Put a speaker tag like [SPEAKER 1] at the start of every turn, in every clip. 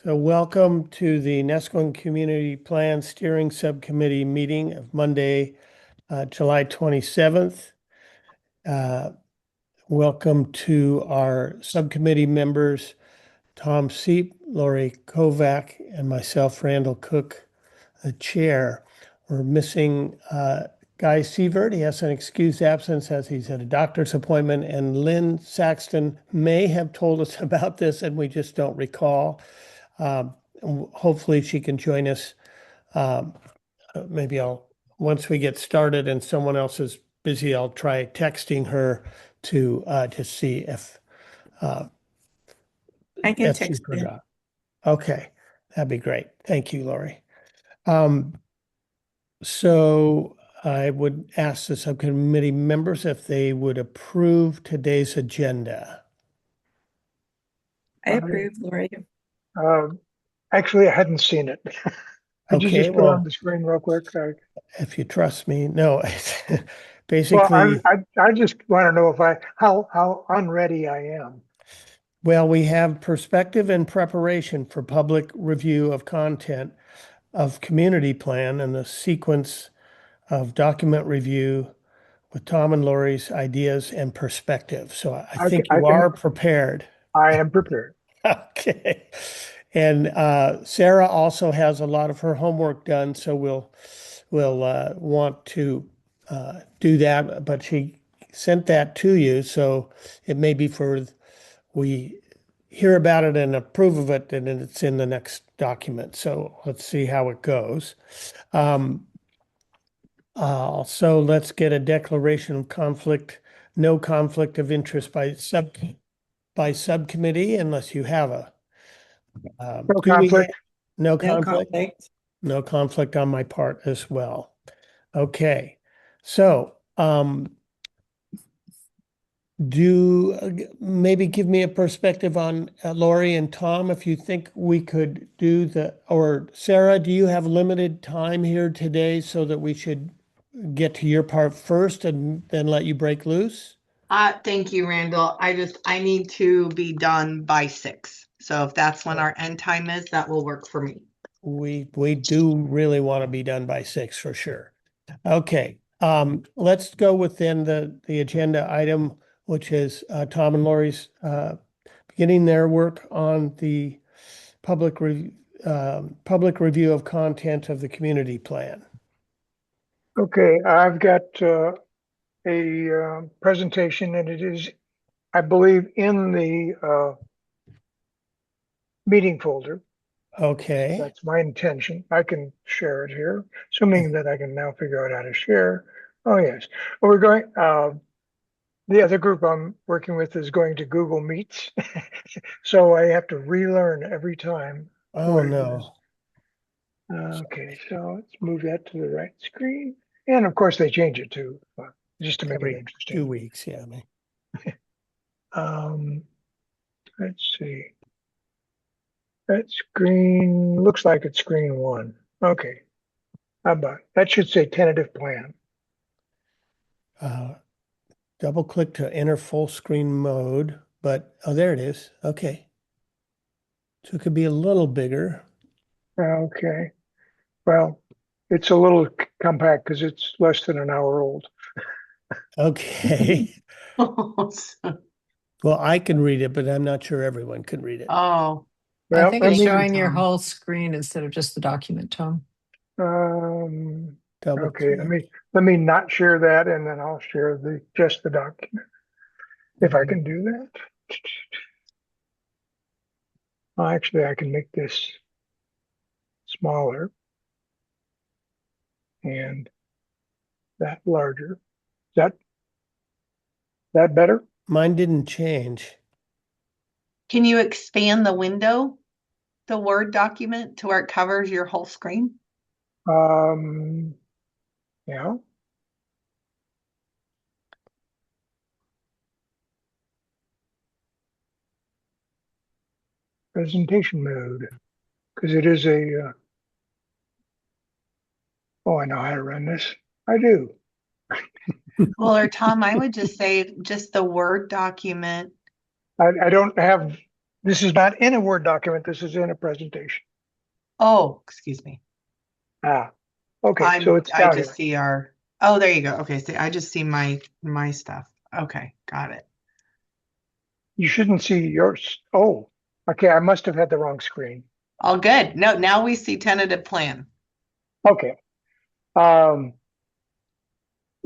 [SPEAKER 1] So welcome to the Nesquin Community Plan Steering Subcommittee meeting of Monday, July 27th. Welcome to our subcommittee members, Tom Seep, Lori Kovac, and myself, Randall Cook, the chair. We're missing Guy Sievert. He has an excused absence as he's at a doctor's appointment, and Lynn Saxton may have told us about this and we just don't recall. Um, Hopefully she can join us. Um, Maybe once we get started and someone else is busy, I'll try texting her to see uh,
[SPEAKER 2] I can
[SPEAKER 1] if she
[SPEAKER 2] text you.
[SPEAKER 1] forgot. Okay, that'd be great. Thank you, Lori. Um, so I would ask the subcommittee members if they would approve today's agenda.
[SPEAKER 2] I
[SPEAKER 3] I,
[SPEAKER 2] approve, Lori.
[SPEAKER 3] uh, Actually, I hadn't seen it. Could you
[SPEAKER 1] Okay,
[SPEAKER 3] just put it on
[SPEAKER 1] well,
[SPEAKER 3] the screen real quick?
[SPEAKER 1] if you trust me, no,
[SPEAKER 3] Well,
[SPEAKER 1] basically.
[SPEAKER 3] I just want to know if how unready I am.
[SPEAKER 1] Well, we have perspective and preparation for public review of content of community plan and the sequence of document review with Tom and Lori's ideas and perspective. So I think
[SPEAKER 3] I
[SPEAKER 1] you
[SPEAKER 3] can
[SPEAKER 1] are prepared.
[SPEAKER 3] I am prepared.
[SPEAKER 1] Okay. And Sarah also has a lot of her homework done, so we'll want to do that. But she sent that to you, so it may be for we hear about it and approve of it, and then it's in the next document. So let's see how it goes. Um, so let's get a declaration of conflict, no conflict of interest by subcommittee, unless you have a.
[SPEAKER 3] No
[SPEAKER 1] Do we have
[SPEAKER 3] conflict.
[SPEAKER 1] no
[SPEAKER 2] No
[SPEAKER 1] conflict?
[SPEAKER 2] conflict.
[SPEAKER 1] No conflict on my part as well. Okay, so do maybe give me a perspective on Lori and Tom if you think we could do or Sarah, do you have limited time here today so that we should get to your part first and then let you break loose?
[SPEAKER 4] Thank you, Randall. I need to be done by 6. So if that's when our end time is, that will work for me.
[SPEAKER 1] We do really want to be done by 6 for sure. Okay, let's go within the agenda item, which is Tom and Lori's beginning their work on the public review of content of the community plan.
[SPEAKER 3] Okay, I've got a presentation, and it is, I believe, in the meeting folder.
[SPEAKER 1] Okay.
[SPEAKER 3] That's my intention. I can share it here, assuming that I can now figure out how to share. Oh yes. Well, we're going. The other group I'm working with is going to Google Meets, so I have to relearn every time
[SPEAKER 1] Oh
[SPEAKER 3] what it is.
[SPEAKER 1] no.
[SPEAKER 3] Okay, so let's move that to the right screen, and of course they change it to just to make it
[SPEAKER 1] Every
[SPEAKER 3] interesting.
[SPEAKER 1] 2 weeks, yeah.
[SPEAKER 3] Um, let's see. That screen looks like it's screen 1. Okay, how about that? Should say tentative plan.
[SPEAKER 1] Double click to enter full screen mode, but oh, there it is. Okay. So it could be a little bigger.
[SPEAKER 3] Okay, well, it's a little compact because it's less than an hour old.
[SPEAKER 1] Okay. Well, I can read it, but I'm not sure everyone can read it.
[SPEAKER 4] Oh,
[SPEAKER 2] I
[SPEAKER 3] Well,
[SPEAKER 2] think
[SPEAKER 3] let
[SPEAKER 2] it's
[SPEAKER 3] me
[SPEAKER 2] showing your
[SPEAKER 4] Tom.
[SPEAKER 2] whole screen instead of just the document, Tom.
[SPEAKER 1] Double
[SPEAKER 3] okay,
[SPEAKER 1] click.
[SPEAKER 3] let me not share that, and then I'll share just the document if I can do that. Well, actually, I can make this smaller and that larger. Is that better?
[SPEAKER 1] Mine didn't change.
[SPEAKER 4] Can you expand the window, the Word document, to where it covers your whole screen?
[SPEAKER 3] Um, yeah. Presentation mode, because it is a. Oh, I know how to run this. I do.
[SPEAKER 4] Well, or Tom, I would just say just the Word document.
[SPEAKER 3] I don't have This is not in a Word document. This is in a presentation.
[SPEAKER 4] Oh, excuse me.
[SPEAKER 3] Ah, okay. So it's
[SPEAKER 4] I
[SPEAKER 3] down
[SPEAKER 4] just
[SPEAKER 3] here.
[SPEAKER 4] see our, oh, there you go. Okay, see, I just see my stuff. Okay, got it.
[SPEAKER 3] You shouldn't see yours. Oh, okay. I must have had the wrong screen.
[SPEAKER 4] All good. No, now we see tentative plan.
[SPEAKER 3] Okay. Um,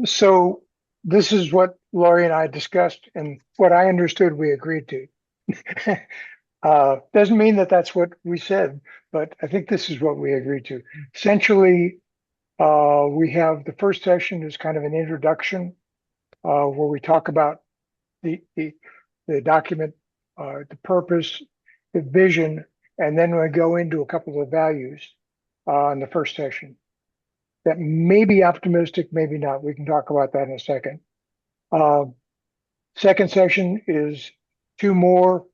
[SPEAKER 3] so this is what Lori and I discussed, and what I understood we agreed to. Doesn't mean that that's what we said, but I think this is what we agreed to. Essentially, we have the first session is kind of an introduction, where we talk about the document, the purpose, the vision, and then we go into a couple of values in the first session. That may be optimistic, maybe not. We can talk about that in a second. Uh, Second session is two more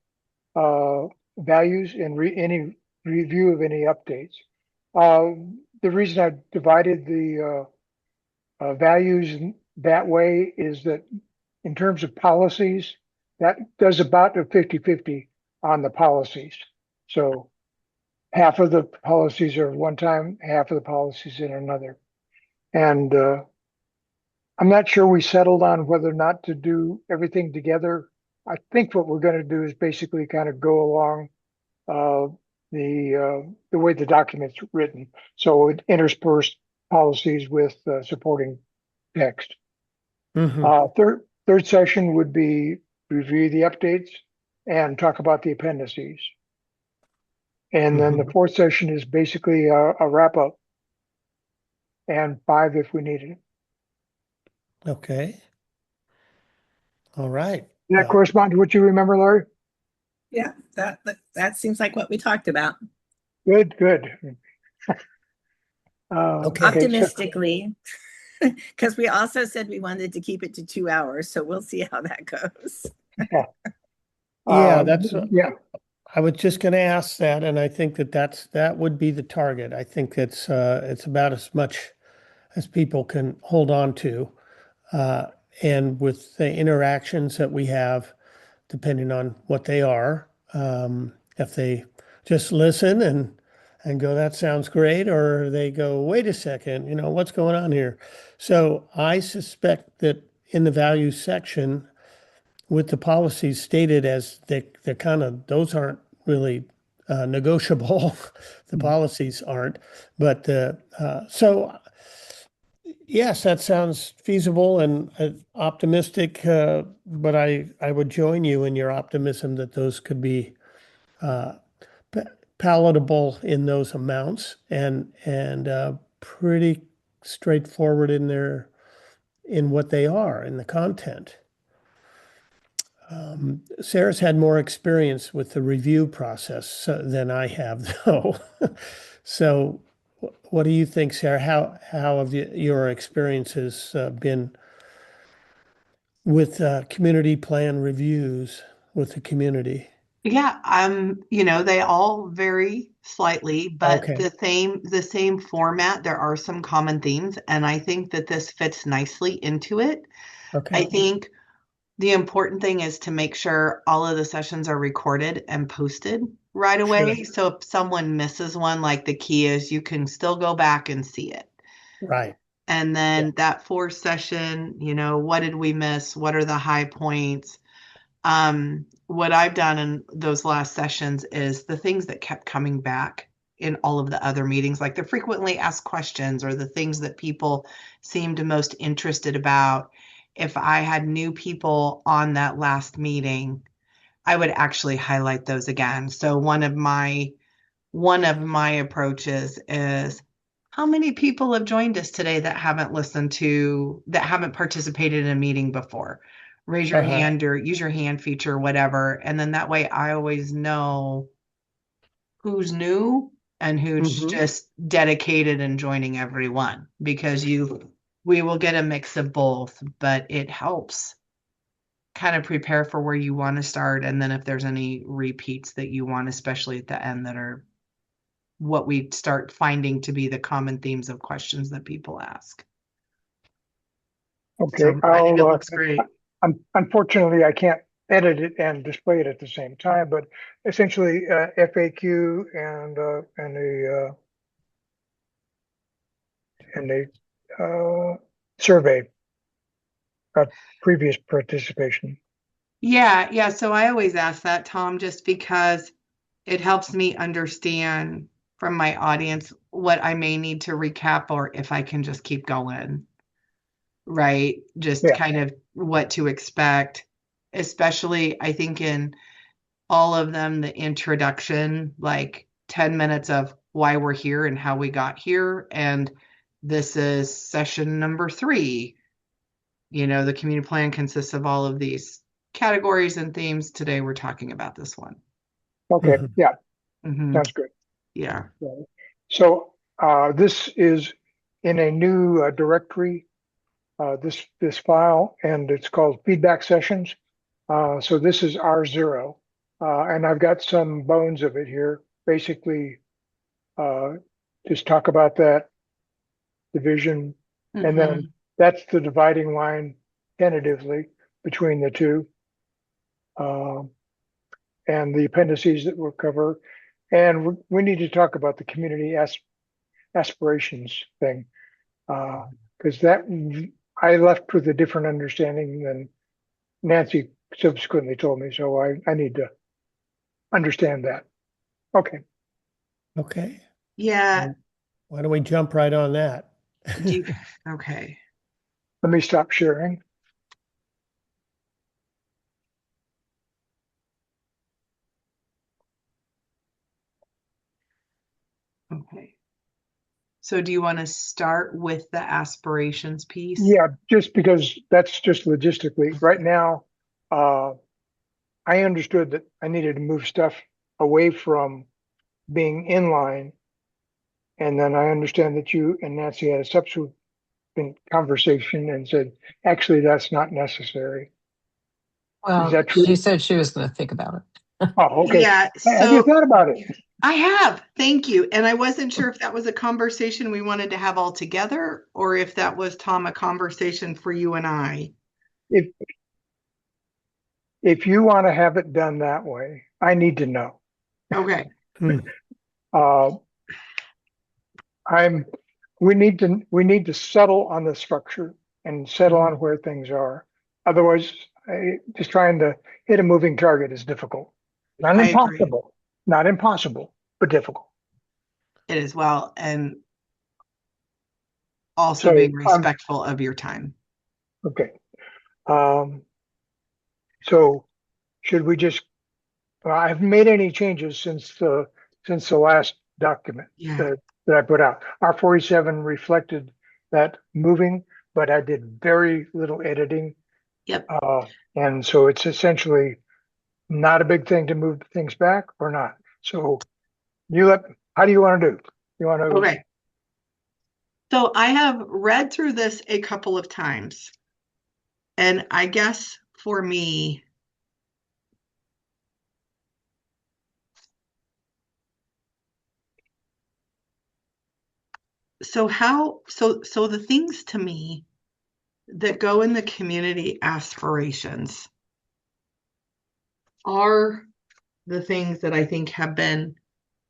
[SPEAKER 3] values and any review of any updates. The reason I divided the values that way is that in terms of policies, that does about a 50-50 on the policies. So half of the policies are one time, half of the policies in another. And I'm not sure we settled on whether or not to do everything together. I think what we're going to do is basically kind of go along uh, the way the document's written. So it interspersed policies with supporting text.
[SPEAKER 1] Mhm.
[SPEAKER 3] Third session would be review the updates and talk about the appendices. And then the
[SPEAKER 1] Mhm.
[SPEAKER 3] fourth session is basically a wrap up, and five if we need it.
[SPEAKER 1] Okay. All right.
[SPEAKER 3] Does that
[SPEAKER 1] Well,
[SPEAKER 3] correspond to what you remember, Larry?
[SPEAKER 5] Yeah, that seems like what we talked about.
[SPEAKER 3] Good, good.
[SPEAKER 1] okay.
[SPEAKER 3] Okay, so
[SPEAKER 5] Optimistically, because we also said we wanted to keep it to 2 hours, so we'll see how that goes.
[SPEAKER 3] yeah,
[SPEAKER 1] Yeah, that's
[SPEAKER 3] yeah,
[SPEAKER 1] I was just going to ask that, and I think that would be the target. I think it's about as much as people can hold on to, uh, and with the interactions that we have, depending on what they are, if they just listen and go, that sounds great, or they go, wait a second, what's going on here? So I suspect that in the values section, with the policies stated as they're kind of, those aren't really negotiable. The policies aren't, but so yes, that sounds feasible and optimistic. But I would join you in your optimism that those could be uh, pa- palatable in those amounts and pretty straightforward in what they are in the content. Sarah's had more experience with the review process than I have, though. So, what do you think, Sarah? How have your experiences been with community plan reviews with the community?
[SPEAKER 4] Yeah, they all vary slightly, but
[SPEAKER 1] Okay.
[SPEAKER 4] the same format. There are some common themes, and I think that this fits nicely into it. I
[SPEAKER 1] Okay.
[SPEAKER 4] think the important thing is to make sure all of the sessions are recorded and posted right
[SPEAKER 1] Sure.
[SPEAKER 4] away. So if someone misses one, like the key is you can still go back and see it.
[SPEAKER 1] Right.
[SPEAKER 4] And
[SPEAKER 1] Yeah.
[SPEAKER 4] then that fourth session, what did we miss? What are the high points? What I've done in those last sessions is the things that kept coming back in all of the other meetings, like the frequently asked questions or the things that people seemed most interested about. If I had new people on that last meeting, I would actually highlight those again. So one of my approaches is how many people have joined us today that haven't participated in a meeting before? Raise your
[SPEAKER 1] Uh-huh.
[SPEAKER 4] hand or use your hand feature, whatever. And then that way I always know who's new and who's
[SPEAKER 1] Hmm.
[SPEAKER 4] just dedicated and joining everyone because we will get a mix of both, but it helps kind of prepare for where you want to start. And then if there's any repeats that you want, especially at the end, that are what we start finding to be the common themes of questions that people ask.
[SPEAKER 3] okay.
[SPEAKER 4] So I think it looks great.
[SPEAKER 3] Unfortunately, I can't edit it and display it at the same time, but essentially FAQ and a survey of previous participation.
[SPEAKER 4] Yeah. So I always ask that, Tom, just because it helps me understand from my audience what I may need to recap or if I can just keep going, right? Just
[SPEAKER 3] Yeah.
[SPEAKER 4] kind of what to expect, especially I think in all of them, the introduction, like 10 minutes of why we're here and how we got here. And this is session number 3. The community plan consists of all of these categories and themes. Today we're talking about this one.
[SPEAKER 3] Okay.
[SPEAKER 1] Mhm.
[SPEAKER 3] Yeah.
[SPEAKER 4] Mhm.
[SPEAKER 3] Sounds good.
[SPEAKER 4] Yeah.
[SPEAKER 3] So this is in a new directory, this file, and it's called feedback sessions. So this is R0, and I've got some bones of it here. Basically, just talk about that division, and then that's the dividing line tentatively between the two, and the appendices that we'll cover. And we need to talk about the community aspirations thing, because that I left with a different understanding than Nancy subsequently told me. So I need to understand that. Okay.
[SPEAKER 1] Okay.
[SPEAKER 4] Yeah.
[SPEAKER 1] Why don't we jump right on that?
[SPEAKER 4] Okay.
[SPEAKER 3] Let me stop sharing.
[SPEAKER 4] Okay. So do you want to start with the aspirations piece?
[SPEAKER 3] Yeah, just because that's just logistically. Right now, I understood that I needed to move stuff away from being in line. And then I understand that you and Nancy had a subsequent conversation and said, actually, that's not necessary. Is
[SPEAKER 2] Well,
[SPEAKER 3] that
[SPEAKER 2] she
[SPEAKER 3] true?
[SPEAKER 2] said she was going to think about it.
[SPEAKER 3] Oh, okay.
[SPEAKER 4] Yeah.
[SPEAKER 3] Have you
[SPEAKER 4] So
[SPEAKER 3] thought about it?
[SPEAKER 4] I have. Thank you. And I wasn't sure if that was a conversation we wanted to have all together or if that was, Tom, a conversation for you and I.
[SPEAKER 3] If if you want to have it done that way, I need to know.
[SPEAKER 4] Okay.
[SPEAKER 1] Hmm.
[SPEAKER 3] Uh, I'm we need to settle on the structure and settle on where things are. Otherwise, just trying to hit a moving target is difficult. Not
[SPEAKER 4] I agree.
[SPEAKER 3] impossible, not impossible, but difficult.
[SPEAKER 4] It is well, and also
[SPEAKER 3] So
[SPEAKER 4] being respectful of your time.
[SPEAKER 3] okay. Um, so should we just? I haven't made any changes since the last document
[SPEAKER 4] Yeah.
[SPEAKER 3] that I put out. R47 reflected that moving, but I did very little editing.
[SPEAKER 4] Yep.
[SPEAKER 3] And so it's essentially not a big thing to move things back or not. So how do you want to do? You want to?
[SPEAKER 4] Okay. So I have read through this a couple of times. And I guess for me, so the things to me that go in the community aspirations are the things that I think have been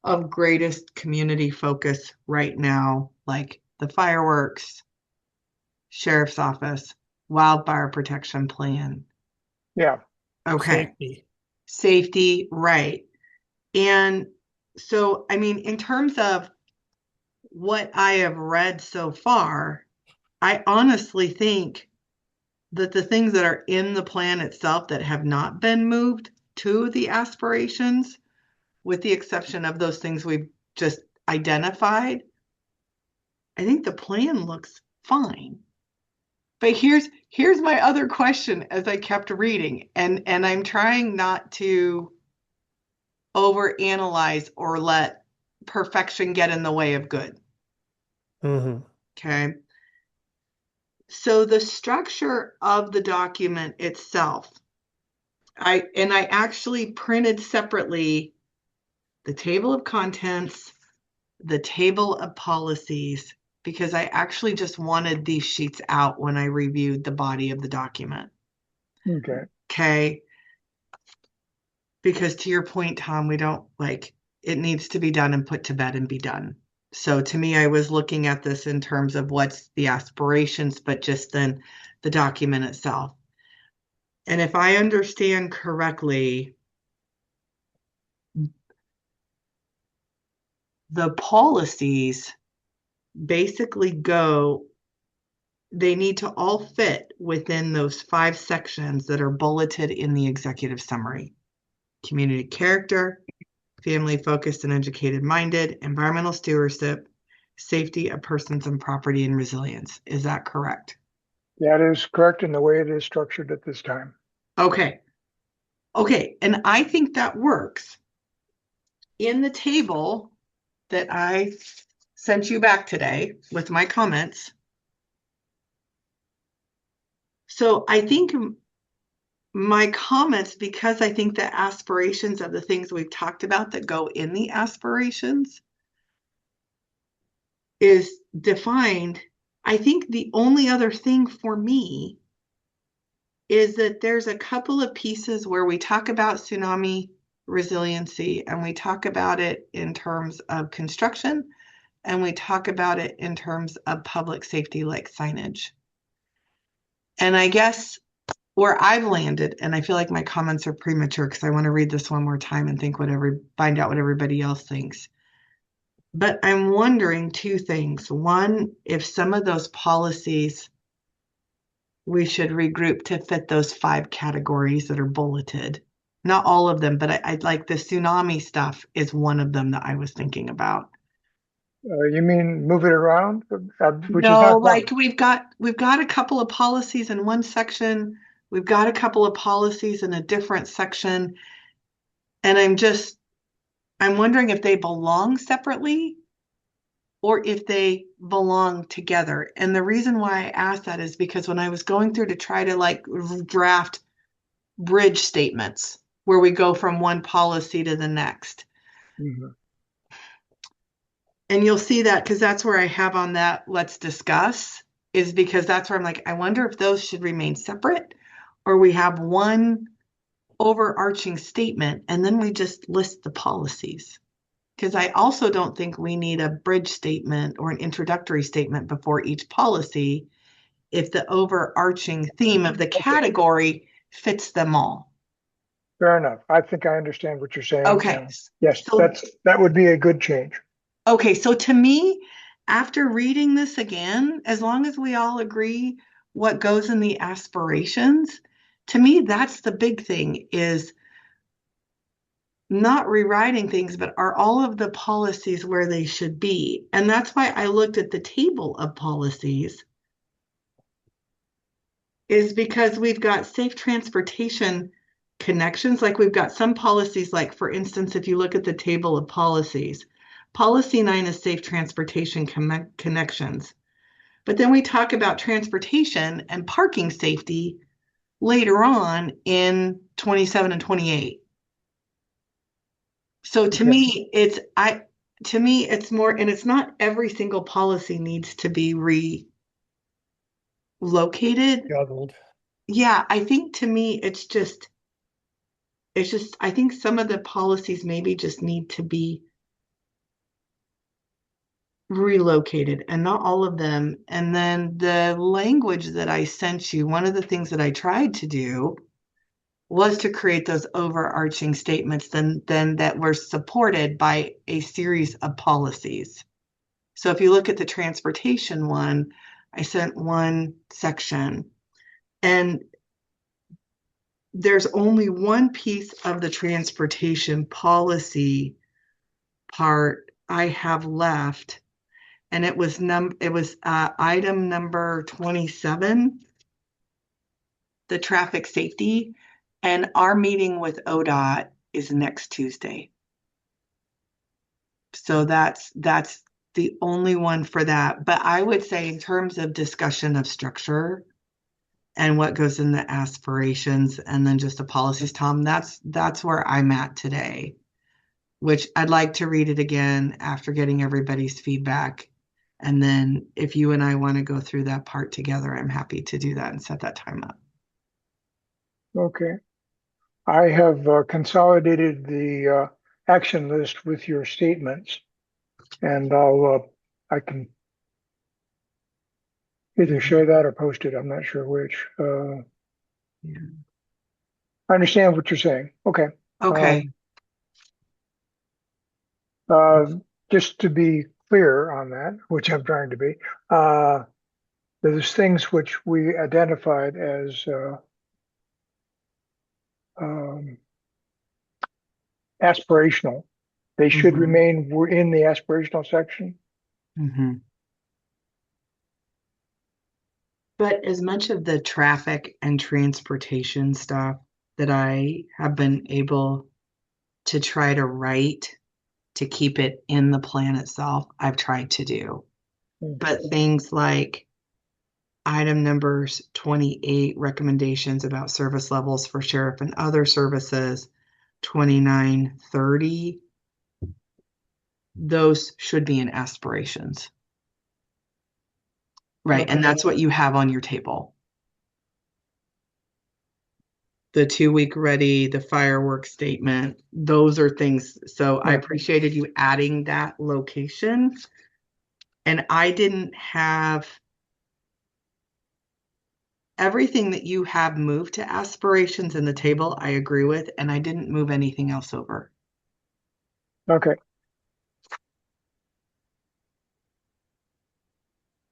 [SPEAKER 4] of greatest community focus right now, like the fireworks, sheriff's office, wildfire protection plan.
[SPEAKER 3] Yeah.
[SPEAKER 4] Okay.
[SPEAKER 1] Safety.
[SPEAKER 4] Safety, right. And so, I mean, in terms of what I have read so far, I honestly think that the things that are in the plan itself that have not been moved to the aspirations, with the exception of those things we've just identified, I think the plan looks fine. But here's my other question as I kept reading, and I'm trying not to overanalyze or let perfection get in the way of good.
[SPEAKER 1] Mm-hmm.
[SPEAKER 4] Okay. So the structure of the document itself, I actually printed separately the table of contents, the table of policies, because I actually just wanted these sheets out when I reviewed the body of the document.
[SPEAKER 3] Okay.
[SPEAKER 4] Okay. because to your point, Tom, we don't like it needs to be done and put to bed and be done. So to me, I was looking at this in terms of what's the aspirations, but just then the document itself. And if I understand correctly, the policies basically they need to all fit within those 5 sections that are bulleted in the executive summary. Community character, family focused and educated minded, environmental stewardship, safety of persons and property, and resilience. Is that correct?
[SPEAKER 3] That is correct in the way it is structured at this time.
[SPEAKER 4] Okay. Okay. And I think that works. In the table that I sent you back today with my comments. So I think my comments, because I think the aspirations of the things we've talked about that go in the aspirations is defined. I think the only other thing for me is that there's a couple of pieces where we talk about tsunami resiliency and we talk about it in terms of construction and we talk about it in terms of public safety like signage. And I guess where I've landed, and I feel like my comments are premature because I want to read this one more time and find out what everybody else thinks. But I'm wondering 2 things. One, if some of those policies we should regroup to fit those 5 categories that are bulleted. Not all of them, but I'd like the tsunami stuff is one of them that I was thinking about.
[SPEAKER 3] You mean move it around? Which is
[SPEAKER 4] No,
[SPEAKER 3] not
[SPEAKER 4] like
[SPEAKER 3] fun.
[SPEAKER 4] we've got a couple of policies in one section. We've got a couple of policies in a different section. And I'm wondering if they belong separately or if they belong together. And the reason why I asked that is because when I was going through to try to like draft bridge statements where we go from one policy to the next.
[SPEAKER 3] Mm-hmm.
[SPEAKER 4] And you'll see that because that's where I have on that let's discuss is because that's where I'm like, I wonder if those should remain separate or we have one overarching statement and then we just list the policies. Because I also don't think we need a bridge statement or an introductory statement before each policy if the overarching theme of the category fits them all.
[SPEAKER 3] Fair enough. I think I understand what you're saying.
[SPEAKER 4] Okay.
[SPEAKER 3] Yes,
[SPEAKER 4] So,
[SPEAKER 3] that would be a good change.
[SPEAKER 4] okay. So to me, after reading this again, as long as we all agree what goes in the aspirations, to me, that's the big thing is not rewriting things, but are all of the policies where they should be? And that's why I looked at the table of policies, is because we've got safe transportation connections. Like we've got some policies, like for instance, if you look at the table of policies, policy 9 is safe transportation connections. But then we talk about transportation and parking safety later on in 27 and 28. So to me, it's more, and it's not every single policy needs to be relocated.
[SPEAKER 1] Juggled.
[SPEAKER 4] Yeah, I think to me, it's just, I think some of the policies maybe just need to be relocated and not all of them. And then the language that I sent you, one of the things that I tried to do was to create those overarching statements then that were supported by a series of policies. So if you look at the transportation one, I sent one section and there's only one piece of the transportation policy part I have left, and it was item number 27, the traffic safety, and our meeting with ODOT is next Tuesday. So that's the only one for that. But I would say in terms of discussion of structure and what goes in the aspirations and then just the policies, Tom, that's where I'm at today, which I'd like to read it again after getting everybody's feedback. And then if you and I want to go through that part together, I'm happy to do that and set that time up.
[SPEAKER 3] Okay. I have consolidated the action list with your statements, and I can either share that or post it. I'm not sure which.
[SPEAKER 4] Yeah.
[SPEAKER 3] I understand what you're saying. Okay.
[SPEAKER 4] Okay.
[SPEAKER 3] Uh, just to be clear on that, which I'm trying to be, uh, there's things which we identified as um, aspirational. They should
[SPEAKER 4] Mhm.
[SPEAKER 3] remain in the aspirational section.
[SPEAKER 4] Mhm. But as much of the traffic and transportation stuff that I have been able to try to write to keep it in the plan itself, I've tried to do. But things like item numbers 28, recommendations about service levels for sheriff and other services, 29, 30, those should be in aspirations. Right. And
[SPEAKER 3] Okay.
[SPEAKER 4] that's what you have on your table. The 2-week ready, the fireworks statement, those are things. So I
[SPEAKER 3] Yeah.
[SPEAKER 4] appreciated you adding that location. And I didn't have everything that you have moved to aspirations in the table, I agree with, and I didn't move anything else over.
[SPEAKER 3] Okay.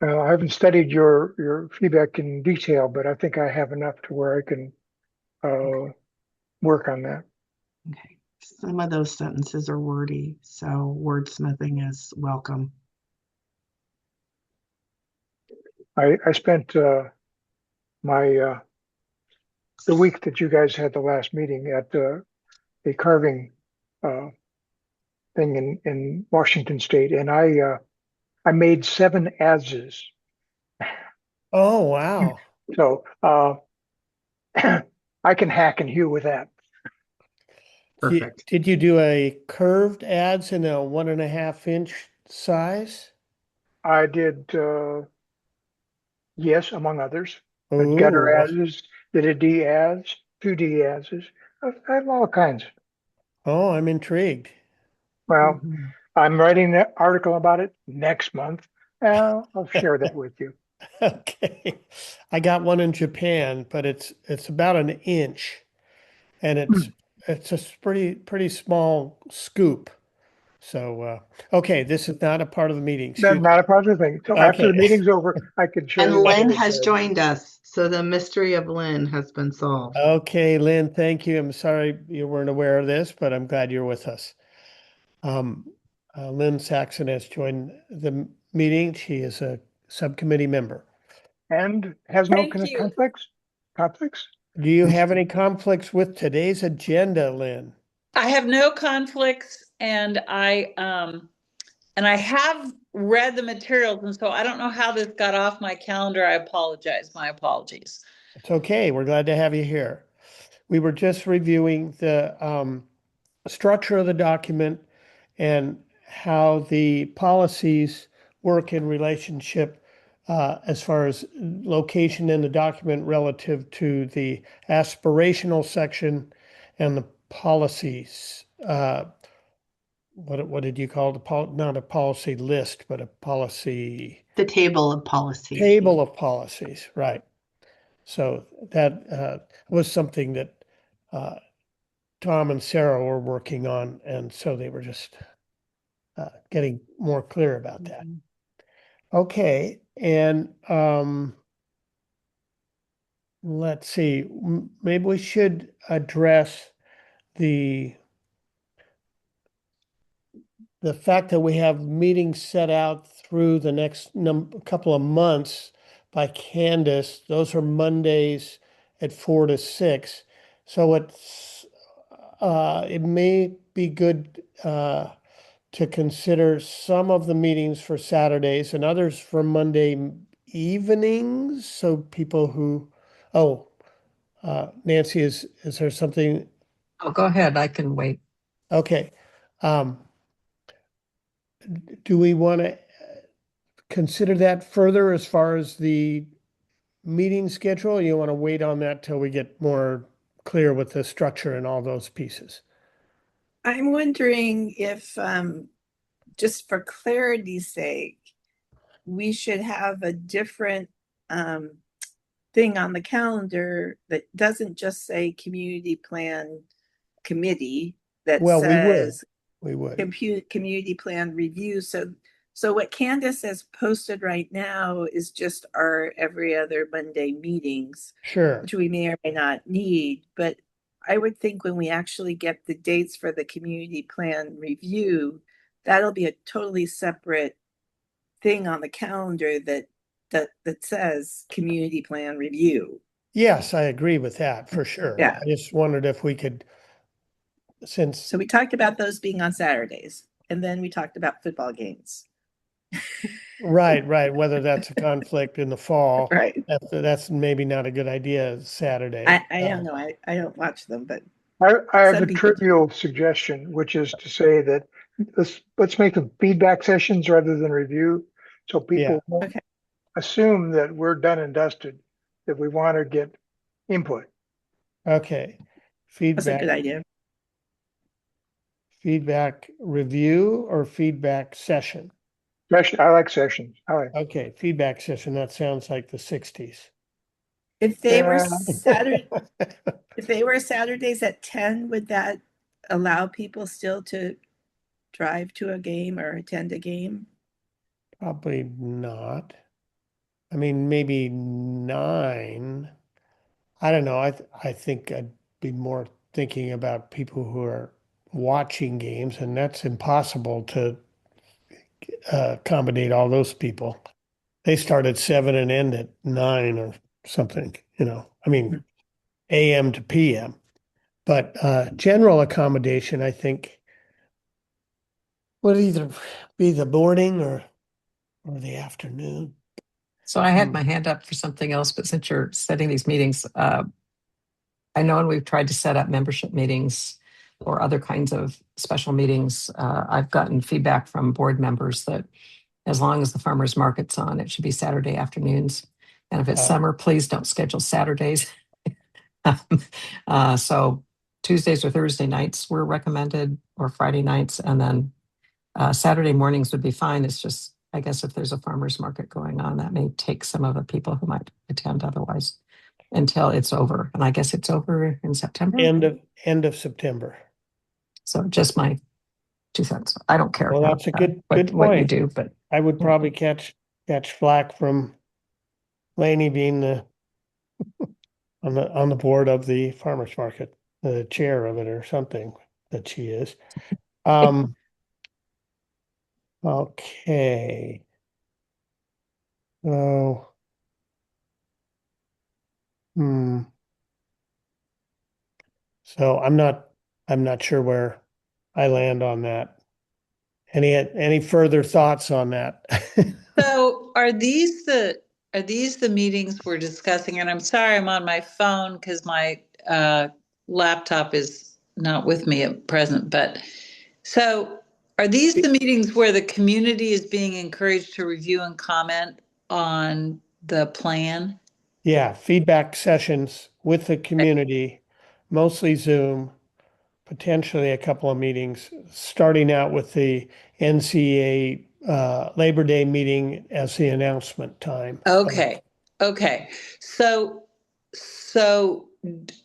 [SPEAKER 3] I haven't studied your feedback in detail, but I think I have enough to where I can work on that.
[SPEAKER 4] Okay. Some of those sentences are wordy, so wordsmithing is welcome.
[SPEAKER 3] I spent my the week that you guys had the last meeting at a carving uh, thing in Washington State, and I made 7 adzes.
[SPEAKER 1] Oh, wow.
[SPEAKER 3] So I can hack and hew with that.
[SPEAKER 4] Perfect.
[SPEAKER 1] Did you do a curved ads in a 1.5 inch size?
[SPEAKER 3] I did yes, among others. A gutter
[SPEAKER 1] Oh,
[SPEAKER 3] adzes, did a D ads, 2D adzes. I have all kinds.
[SPEAKER 1] oh, I'm intrigued.
[SPEAKER 3] Well,
[SPEAKER 4] Mhm.
[SPEAKER 3] I'm writing an article about it next month. I'll share that with you.
[SPEAKER 1] Okay. I got one in Japan, but it's about an inch and
[SPEAKER 3] Hmm.
[SPEAKER 1] it's a pretty small scoop. So okay, this is not a part of the meeting.
[SPEAKER 3] That's
[SPEAKER 1] Excuse
[SPEAKER 3] not
[SPEAKER 1] me.
[SPEAKER 3] a positive thing. So after the
[SPEAKER 1] Okay.
[SPEAKER 3] meeting's over, I can show
[SPEAKER 4] And
[SPEAKER 3] you my
[SPEAKER 4] Lynn
[SPEAKER 3] little
[SPEAKER 4] has
[SPEAKER 3] chart.
[SPEAKER 4] joined us, so the mystery of Lynn has been solved.
[SPEAKER 1] Okay, Lynn, thank you. I'm sorry you weren't aware of this, but I'm glad you're with us. Um, Lynn Saxon has joined the meeting. She is a subcommittee member.
[SPEAKER 3] And has no
[SPEAKER 5] Thank you.
[SPEAKER 3] conflicts. Conflicts?
[SPEAKER 1] Do you have any conflicts with today's agenda, Lynn?
[SPEAKER 6] I have no conflicts and I have read the materials, and so I don't know how this got off my calendar. I apologize. My apologies.
[SPEAKER 1] It's okay. We're glad to have you here. We were just reviewing the structure of the document and how the policies work in relationship as far as location in the document relative to the aspirational section and the policies. What did you call not a policy list, but a policy
[SPEAKER 4] The table of policies.
[SPEAKER 1] table of policies, right? So that was something that uh, Tom and Sarah were working on, and so they were just getting more clear about that.
[SPEAKER 4] Mhm.
[SPEAKER 1] Okay, and let's see, maybe we should address the the fact that we have meetings set out through the next couple of months by Candace. Those are Mondays at 4 to 6. So it may be good to consider some of the meetings for Saturdays and others for Monday evenings. So people who, oh, Nancy, is there something?
[SPEAKER 2] Oh, go ahead. I can wait.
[SPEAKER 1] Okay. Um, do we want to consider that further as far as the meeting schedule? You want to wait on that till we get more clear with the structure and all those pieces.
[SPEAKER 5] I'm wondering if, just for clarity's sake, we should have a different thing on the calendar that doesn't just say community plan committee, that
[SPEAKER 1] Well,
[SPEAKER 5] says
[SPEAKER 1] we would.
[SPEAKER 5] community plan review. So what Candace has posted right now is just our every other Monday meetings,
[SPEAKER 1] Sure.
[SPEAKER 5] which we may or may not need. But I would think when we actually get the dates for the community plan review, that'll be a totally separate thing on the calendar that says community plan review.
[SPEAKER 1] Yes, I agree with that for sure.
[SPEAKER 5] Yeah.
[SPEAKER 1] I just wondered if we could, since,
[SPEAKER 5] So we talked about those being on Saturdays, and then we talked about football games.
[SPEAKER 1] right, whether that's a conflict in the fall,
[SPEAKER 5] Right.
[SPEAKER 1] that's maybe not a good idea Saturday.
[SPEAKER 5] I don't know. I don't watch them, but
[SPEAKER 3] I have
[SPEAKER 5] some
[SPEAKER 3] a
[SPEAKER 5] people do.
[SPEAKER 3] trivial suggestion, which is to say that let's make them feedback sessions rather than review. So people won't
[SPEAKER 5] Okay.
[SPEAKER 3] assume that we're done and dusted, that we want to get input.
[SPEAKER 1] Okay.
[SPEAKER 5] That's a good idea.
[SPEAKER 1] Feedback review or feedback session?
[SPEAKER 3] I like sessions. I like.
[SPEAKER 1] Okay, feedback session. That sounds like the 60s.
[SPEAKER 5] If they were
[SPEAKER 3] Yeah.
[SPEAKER 5] if they were Saturdays at 10, would that allow people still to drive to a game or attend a game?
[SPEAKER 1] Probably not. I mean, maybe 9. I don't know. I think I'd be more thinking about people who are watching games, and that's impossible to accommodate all those people. They start at 7 and end at 9 or something, I mean, AM to PM. But general accommodation, I think, would either be the morning or the afternoon.
[SPEAKER 2] So I had my hand up for something else, but since you're setting these meetings, I know when we've tried to set up membership meetings or other kinds of special meetings, I've gotten feedback from board members that as long as the farmers market's on, it should be Saturday afternoons. And if it's summer, please don't schedule Saturdays. So Tuesdays or Thursday nights were recommended, or Friday nights, and then Saturday mornings would be fine. It's just, I guess, if there's a farmers market going on, that may take some of the people who might attend otherwise until it's over. And I guess it's over in September.
[SPEAKER 1] End of September.
[SPEAKER 2] So just my 2 cents. I don't care.
[SPEAKER 1] Well, that's a good
[SPEAKER 2] what
[SPEAKER 1] point.
[SPEAKER 2] you do, but
[SPEAKER 1] I would probably catch flack from Lainey being on the board of the farmers market, the chair of it or something that she is. Okay. Oh. So I'm not sure where I land on that. Any further thoughts on that?
[SPEAKER 6] So are these the meetings we're discussing? And I'm sorry I'm on my phone because my laptop is not with me at present. But so are these the meetings where the community is being encouraged to review and comment on the plan?
[SPEAKER 1] Yeah, feedback sessions with the community, mostly Zoom, potentially a couple of meetings, starting out with the NCA Labor Day meeting as the announcement time.
[SPEAKER 6] Okay. So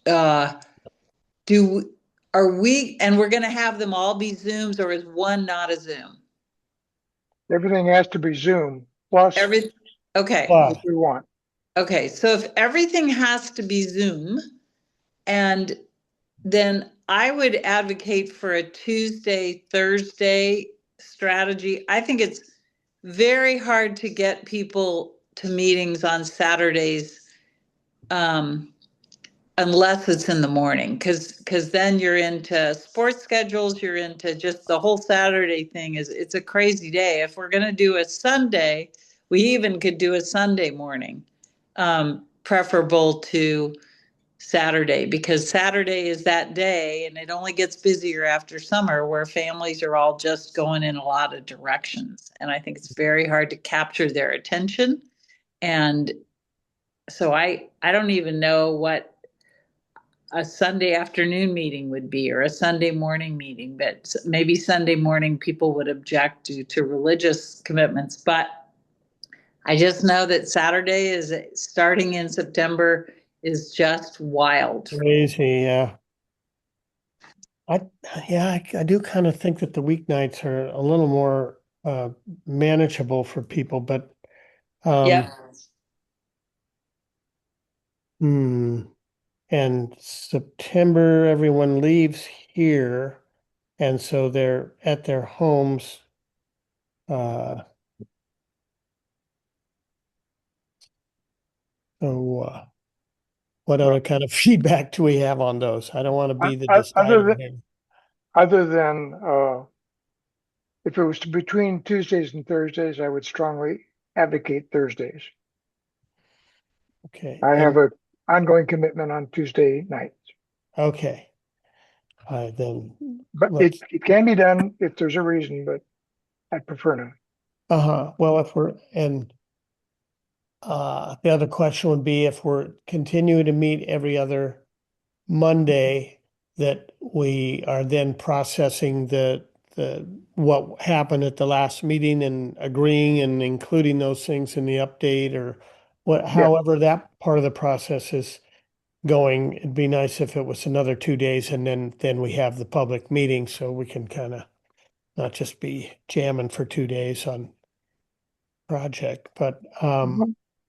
[SPEAKER 6] uh do are we, and we're going to have them all be Zooms, or is one not a Zoom?
[SPEAKER 3] Everything has to be Zoom plus
[SPEAKER 6] Okay.
[SPEAKER 3] what we want.
[SPEAKER 6] Okay. So if everything has to be Zoom, and then I would advocate for a Tuesday, Thursday strategy. I think it's very hard to get people to meetings on Saturdays. Unless it's in the morning, because then you're into sports schedules, you're into just the whole Saturday thing. It's a crazy day. If we're going to do a Sunday, we even could do a Sunday morning, preferable to Saturday, because Saturday is that day and it only gets busier after summer, where families are all just going in a lot of directions. And I think it's very hard to capture their attention. And so I don't even know what a Sunday afternoon meeting would be, or a Sunday morning meeting, but maybe Sunday morning people would object due to religious commitments. But I just know that Saturday is starting in September is just wild.
[SPEAKER 1] Crazy, yeah. I yeah, I do kind of think that the weeknights are a little more manageable for people, but
[SPEAKER 6] Yep.
[SPEAKER 1] hmm. And September, everyone leaves here, and so they're at their homes. Uh, so, what
[SPEAKER 3] Well,
[SPEAKER 1] other kind of feedback do we have on those? I don't want to be the
[SPEAKER 3] other
[SPEAKER 1] decider
[SPEAKER 3] than
[SPEAKER 1] here.
[SPEAKER 3] if it was between Tuesdays and Thursdays, I would strongly advocate Thursdays.
[SPEAKER 1] Okay,
[SPEAKER 3] I have
[SPEAKER 1] and
[SPEAKER 3] a ongoing commitment on Tuesday nights,
[SPEAKER 1] okay, then
[SPEAKER 3] but
[SPEAKER 1] let's.
[SPEAKER 3] it can be done if there's a reason, but I prefer not.
[SPEAKER 1] Well, if we're and the other question would be if we're continuing to meet every other Monday, that we are then processing the what happened at the last meeting and agreeing and including those things in the update or what,
[SPEAKER 3] Yeah.
[SPEAKER 1] however that part of the process is going. It'd be nice if it was another 2 days and then we have the public meeting so we can kind of not just be jamming for 2 days on project, but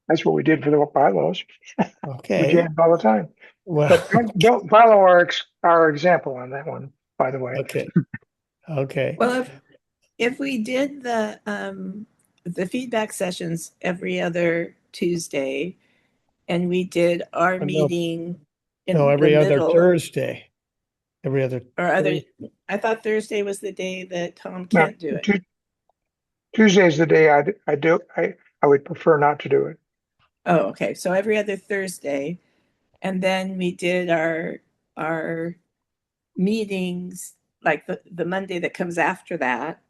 [SPEAKER 3] That's what we did for the bylaws. We
[SPEAKER 1] okay.
[SPEAKER 3] jammed all the time.
[SPEAKER 1] Well,
[SPEAKER 3] But don't follow our example on that one, by the way.
[SPEAKER 1] okay. Okay.
[SPEAKER 5] Well, if we did the feedback sessions every other Tuesday and we did our
[SPEAKER 1] No,
[SPEAKER 5] meeting
[SPEAKER 1] no,
[SPEAKER 5] in the
[SPEAKER 1] every other
[SPEAKER 5] middle
[SPEAKER 1] Thursday. Every other
[SPEAKER 5] or other,
[SPEAKER 1] Thursday.
[SPEAKER 5] I thought Thursday was the day that Tom
[SPEAKER 3] Now,
[SPEAKER 5] can't do it.
[SPEAKER 3] Tuesday is the day I would prefer not to do it.
[SPEAKER 5] Oh, okay. So every other Thursday. And then we did our meetings like the Monday that comes after that,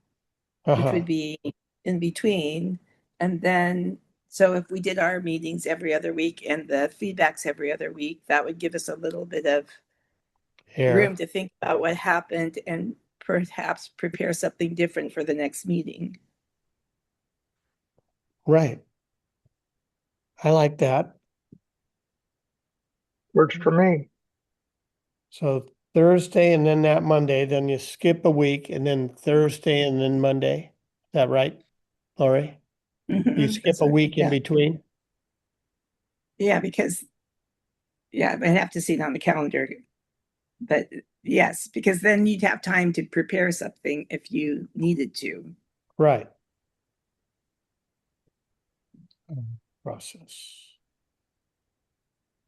[SPEAKER 5] which
[SPEAKER 1] Uh-huh.
[SPEAKER 5] would be in between. And then, so if we did our meetings every other week and the feedbacks every other week, that would give us a little bit of room
[SPEAKER 1] Here.
[SPEAKER 5] to think about what happened and perhaps prepare something different for the next meeting.
[SPEAKER 1] Right. I like that.
[SPEAKER 3] Works for me.
[SPEAKER 1] So Thursday and then that Monday, then you skip a week and then Thursday and then Monday. Is that right, Lori? You skip
[SPEAKER 5] That's
[SPEAKER 1] a
[SPEAKER 5] right.
[SPEAKER 1] week in
[SPEAKER 5] Yeah.
[SPEAKER 1] between?
[SPEAKER 5] Yeah, because yeah, I have to see it on the calendar. But yes, because then you'd have time to prepare something if you needed to.
[SPEAKER 1] Right. Process.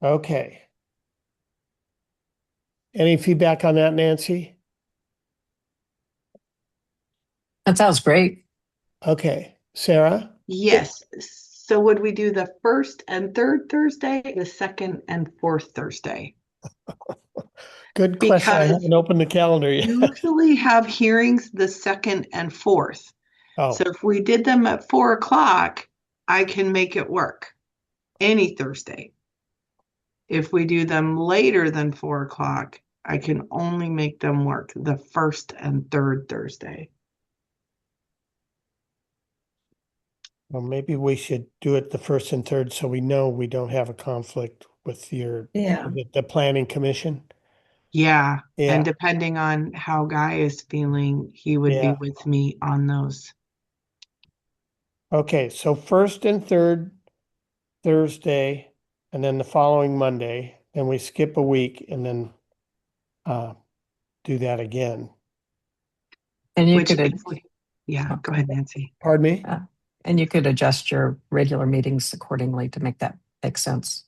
[SPEAKER 1] Okay. Any feedback on that, Nancy?
[SPEAKER 2] That sounds great.
[SPEAKER 1] Okay. Sarah?
[SPEAKER 4] Yes. So would we do the first and third Thursday, the second and fourth Thursday?
[SPEAKER 1] Good question. I
[SPEAKER 4] Because
[SPEAKER 1] haven't opened the calendar yet.
[SPEAKER 4] usually have hearings the second and fourth. So
[SPEAKER 1] Oh,
[SPEAKER 4] if we did them at 4 o'clock, I can make it work any Thursday. If we do them later than 4 o'clock, I can only make them work the first and third Thursday.
[SPEAKER 1] well, maybe we should do it the first and third so we know we don't have a conflict with
[SPEAKER 5] Yeah.
[SPEAKER 1] the planning commission.
[SPEAKER 4] Yeah. And
[SPEAKER 1] Yeah,
[SPEAKER 4] depending on how Guy is feeling, he would be
[SPEAKER 1] yeah.
[SPEAKER 4] with me on those.
[SPEAKER 1] Okay, so first and third Thursday, and then the following Monday, and we skip a week and then do that again.
[SPEAKER 2] And you
[SPEAKER 4] Which
[SPEAKER 2] could,
[SPEAKER 4] if we, yeah,
[SPEAKER 2] uh,
[SPEAKER 4] go ahead, Nancy.
[SPEAKER 1] Pardon me?
[SPEAKER 2] and you could adjust your regular meetings accordingly to make that make sense,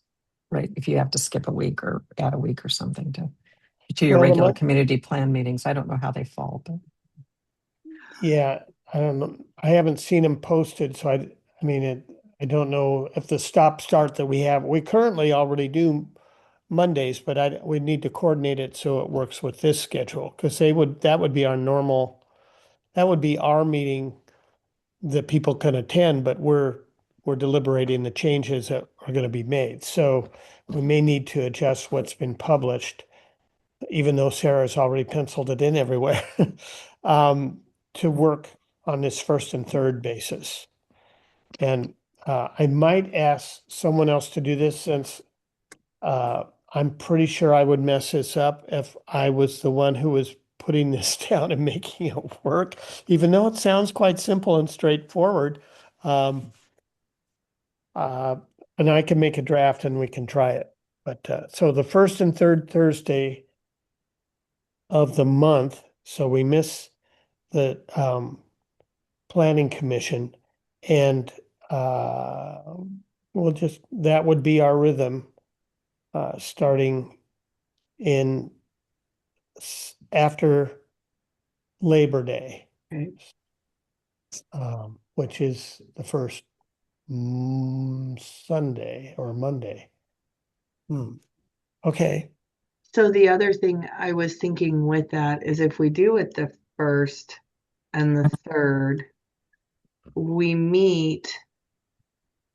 [SPEAKER 2] right? If you have to skip a week or add a week or something to your
[SPEAKER 1] Well,
[SPEAKER 2] regular community plan meetings. I don't know how they fall, but
[SPEAKER 1] yeah, I don't know. I haven't seen them posted, so I mean, I don't know if the stop start that we currently already do Mondays, but we need to coordinate it so it works with this schedule because that would be our normal, that would be our meeting that people can attend, but we're deliberating the changes that are going to be made. So we may need to adjust what's been published, even though Sarah's already penciled it in everywhere, to work on this first and third basis. And I might ask someone else to do this since I'm pretty sure I would mess this up if I was the one who was putting this down and making it work, even though it sounds quite simple and straightforward. Um, and I can make a draft and we can try it. But so the first and third Thursday of the month, so we miss the planning commission, and we'll just, that would be our rhythm, starting in after Labor Day, which is the first Sunday or Monday. Okay.
[SPEAKER 4] So the other thing I was thinking with that is if we do it the first and the third, we meet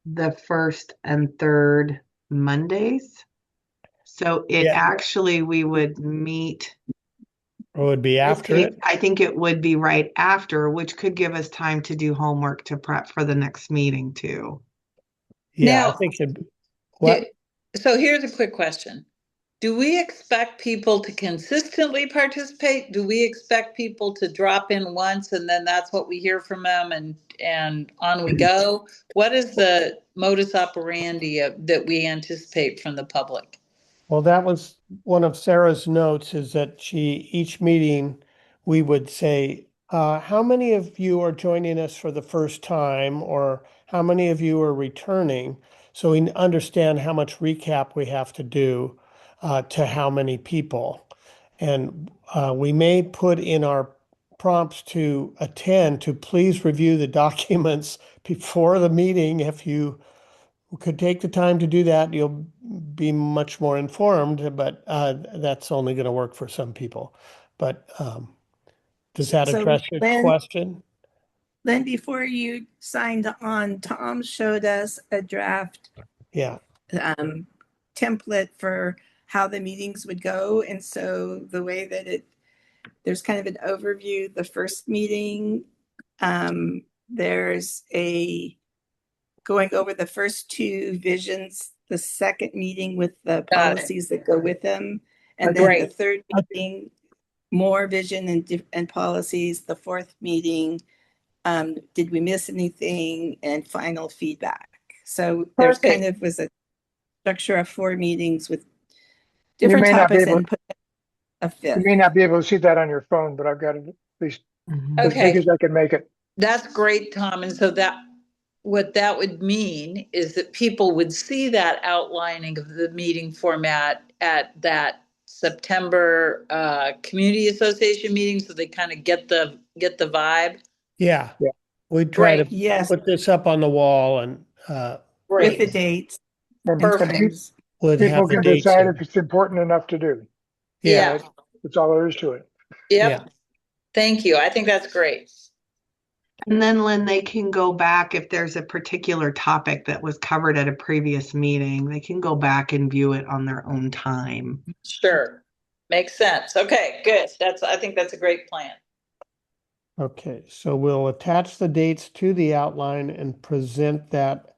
[SPEAKER 4] the first and third Mondays. So it
[SPEAKER 1] Yeah.
[SPEAKER 4] actually, we would meet.
[SPEAKER 1] It would be after it.
[SPEAKER 4] I think it would be right after, which could give us time to do homework to prep for the next meeting too.
[SPEAKER 1] Yeah, I
[SPEAKER 6] Now,
[SPEAKER 1] think it, what?
[SPEAKER 6] So here's a quick question. Do we expect people to consistently participate? Do we expect people to drop in once and then that's what we hear from them and on we go? What is the modus operandi that we anticipate from the public?
[SPEAKER 1] Well, that was one of Sarah's notes, is that each meeting, we would say, how many of you are joining us for the first time, or how many of you are returning? So we understand how much recap we have to do to how many people. And we may put in our prompts to attend to please review the documents before the meeting. If you could take the time to do that, you'll be much more informed, but that's only going to work for some people. But does that
[SPEAKER 5] So
[SPEAKER 1] address your question?
[SPEAKER 5] Then before you signed on, Tom showed us a draft
[SPEAKER 1] Yeah.
[SPEAKER 5] Template for how the meetings would go. And so the way that there's kind of an overview, the first meeting, there's a going over the first two visions, the second meeting with the policies that go with them, and then the third meeting, more vision and policies, the fourth meeting, did we miss anything, and final feedback. So there's kind of was a structure of 4 meetings with different topics and put a fifth.
[SPEAKER 3] You may not be able to see that on your phone, but I've got it at least as big as I can make it.
[SPEAKER 6] That's great, Tom. And so what that would mean is that people would see that outlining of the meeting format at that September community association meeting, so they kind of get the vibe.
[SPEAKER 1] Yeah.
[SPEAKER 3] Yeah.
[SPEAKER 1] We'd try to
[SPEAKER 5] Yes.
[SPEAKER 1] put this up on the wall and
[SPEAKER 5] With the dates.
[SPEAKER 3] And
[SPEAKER 6] Perfect.
[SPEAKER 1] would have
[SPEAKER 3] people
[SPEAKER 1] the
[SPEAKER 3] can
[SPEAKER 1] dates
[SPEAKER 3] decide
[SPEAKER 1] in.
[SPEAKER 3] if it's important enough to do.
[SPEAKER 6] Yeah.
[SPEAKER 3] That's all there is to it.
[SPEAKER 6] Yep.
[SPEAKER 1] Yeah.
[SPEAKER 6] Thank you. I think that's great.
[SPEAKER 4] And then, Lynn, they can go back if there's a particular topic that was covered at a previous meeting, they can go back and view it on their own time.
[SPEAKER 6] Sure. Makes sense. Okay, good. I think that's a great plan.
[SPEAKER 1] Okay, so we'll attach the dates to the outline and present that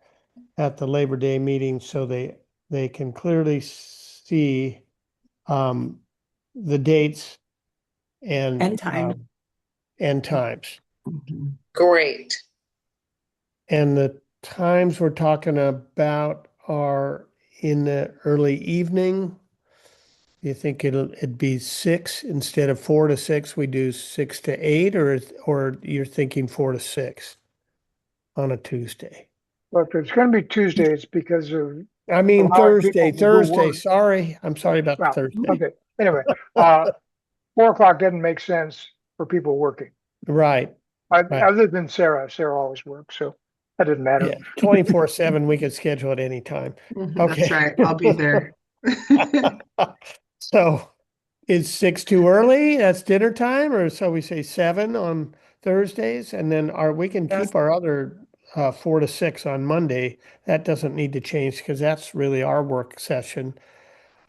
[SPEAKER 1] at the Labor Day meeting so they can clearly see the dates and
[SPEAKER 5] time.
[SPEAKER 1] And times.
[SPEAKER 6] Great.
[SPEAKER 1] And the times we're talking about are in the early evening. You think it'd be 6 instead of 4 to 6? We do 6 to 8, or you're thinking 4 to 6 on a Tuesday?
[SPEAKER 3] Well, if it's going to be Tuesday, it's because of
[SPEAKER 1] I mean
[SPEAKER 3] allowing
[SPEAKER 1] Thursday.
[SPEAKER 3] people who work.
[SPEAKER 1] Sorry, I'm sorry about
[SPEAKER 3] Well,
[SPEAKER 1] Thursday.
[SPEAKER 3] okay. Anyway, 4:00 doesn't make sense for people working.
[SPEAKER 1] Right.
[SPEAKER 3] Other than Sarah. Sarah always works, so that doesn't matter.
[SPEAKER 1] Yeah, 24/7. We could schedule at any time. Okay.
[SPEAKER 4] That's right. I'll be there.
[SPEAKER 1] So is 6 too early? That's dinner time, or so we say 7 on Thursdays, and then we can keep our other 4 to 6 on Monday, that doesn't need to change because that's really our work session.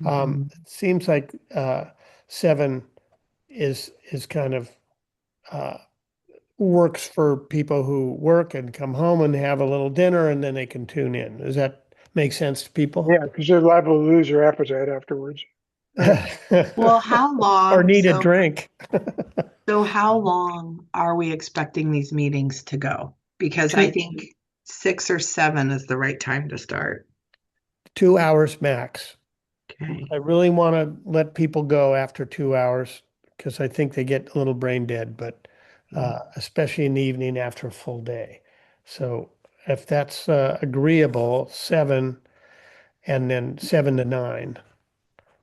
[SPEAKER 1] It seems like 7 is kind of works for people who work and come home and have a little dinner and then they can tune in. Does that make sense to people?
[SPEAKER 3] Yeah, because they're liable to lose their appetite afterwards.
[SPEAKER 4] Well, how
[SPEAKER 1] Or
[SPEAKER 4] long?
[SPEAKER 1] need a drink.
[SPEAKER 4] So how long are we expecting these meetings to go? Because I
[SPEAKER 1] 2
[SPEAKER 4] think 6 or 7 is the right time to start.
[SPEAKER 1] 2 hours max.
[SPEAKER 4] Okay.
[SPEAKER 1] I really want to let people go after 2 hours because I think they get a little brain dead, but especially in the evening after a full day. So if that's agreeable, 7 and then 7 to 9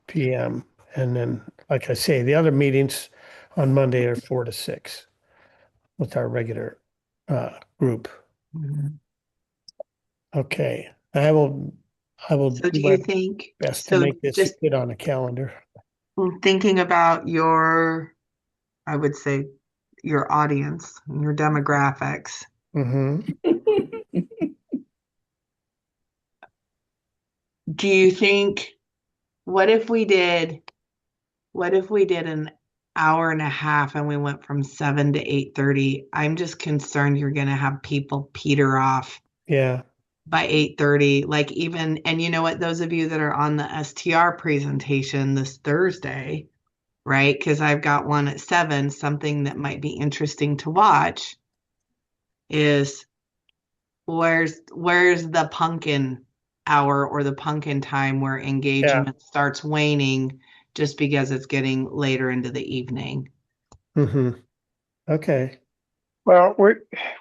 [SPEAKER 1] p.m. And then, like I say, the other meetings on Monday are 4 to 6 with our regular group.
[SPEAKER 4] Mhm.
[SPEAKER 1] Okay. I will
[SPEAKER 4] So
[SPEAKER 1] do
[SPEAKER 4] do
[SPEAKER 1] my
[SPEAKER 4] you think,
[SPEAKER 1] best to
[SPEAKER 4] so
[SPEAKER 1] make this
[SPEAKER 4] just
[SPEAKER 1] fit on a calendar.
[SPEAKER 4] thinking about your, I would say, your audience, your demographics,
[SPEAKER 1] Hmm.
[SPEAKER 4] do you think, what if we did, what if we did an hour and a half and we went from 7 to 8:30? I'm just concerned you're going to have people peter off
[SPEAKER 1] Yeah.
[SPEAKER 4] by 8:30. Like even, and you know what, those of you that are on the STR presentation this Thursday, right? Because I've got one at 7, something that might be interesting to watch is where's the pumpkin hour or the pumpkin time where
[SPEAKER 1] Yeah.
[SPEAKER 4] engagement starts waning just because it's getting later into the evening.
[SPEAKER 1] Hmm. Okay.
[SPEAKER 3] Well,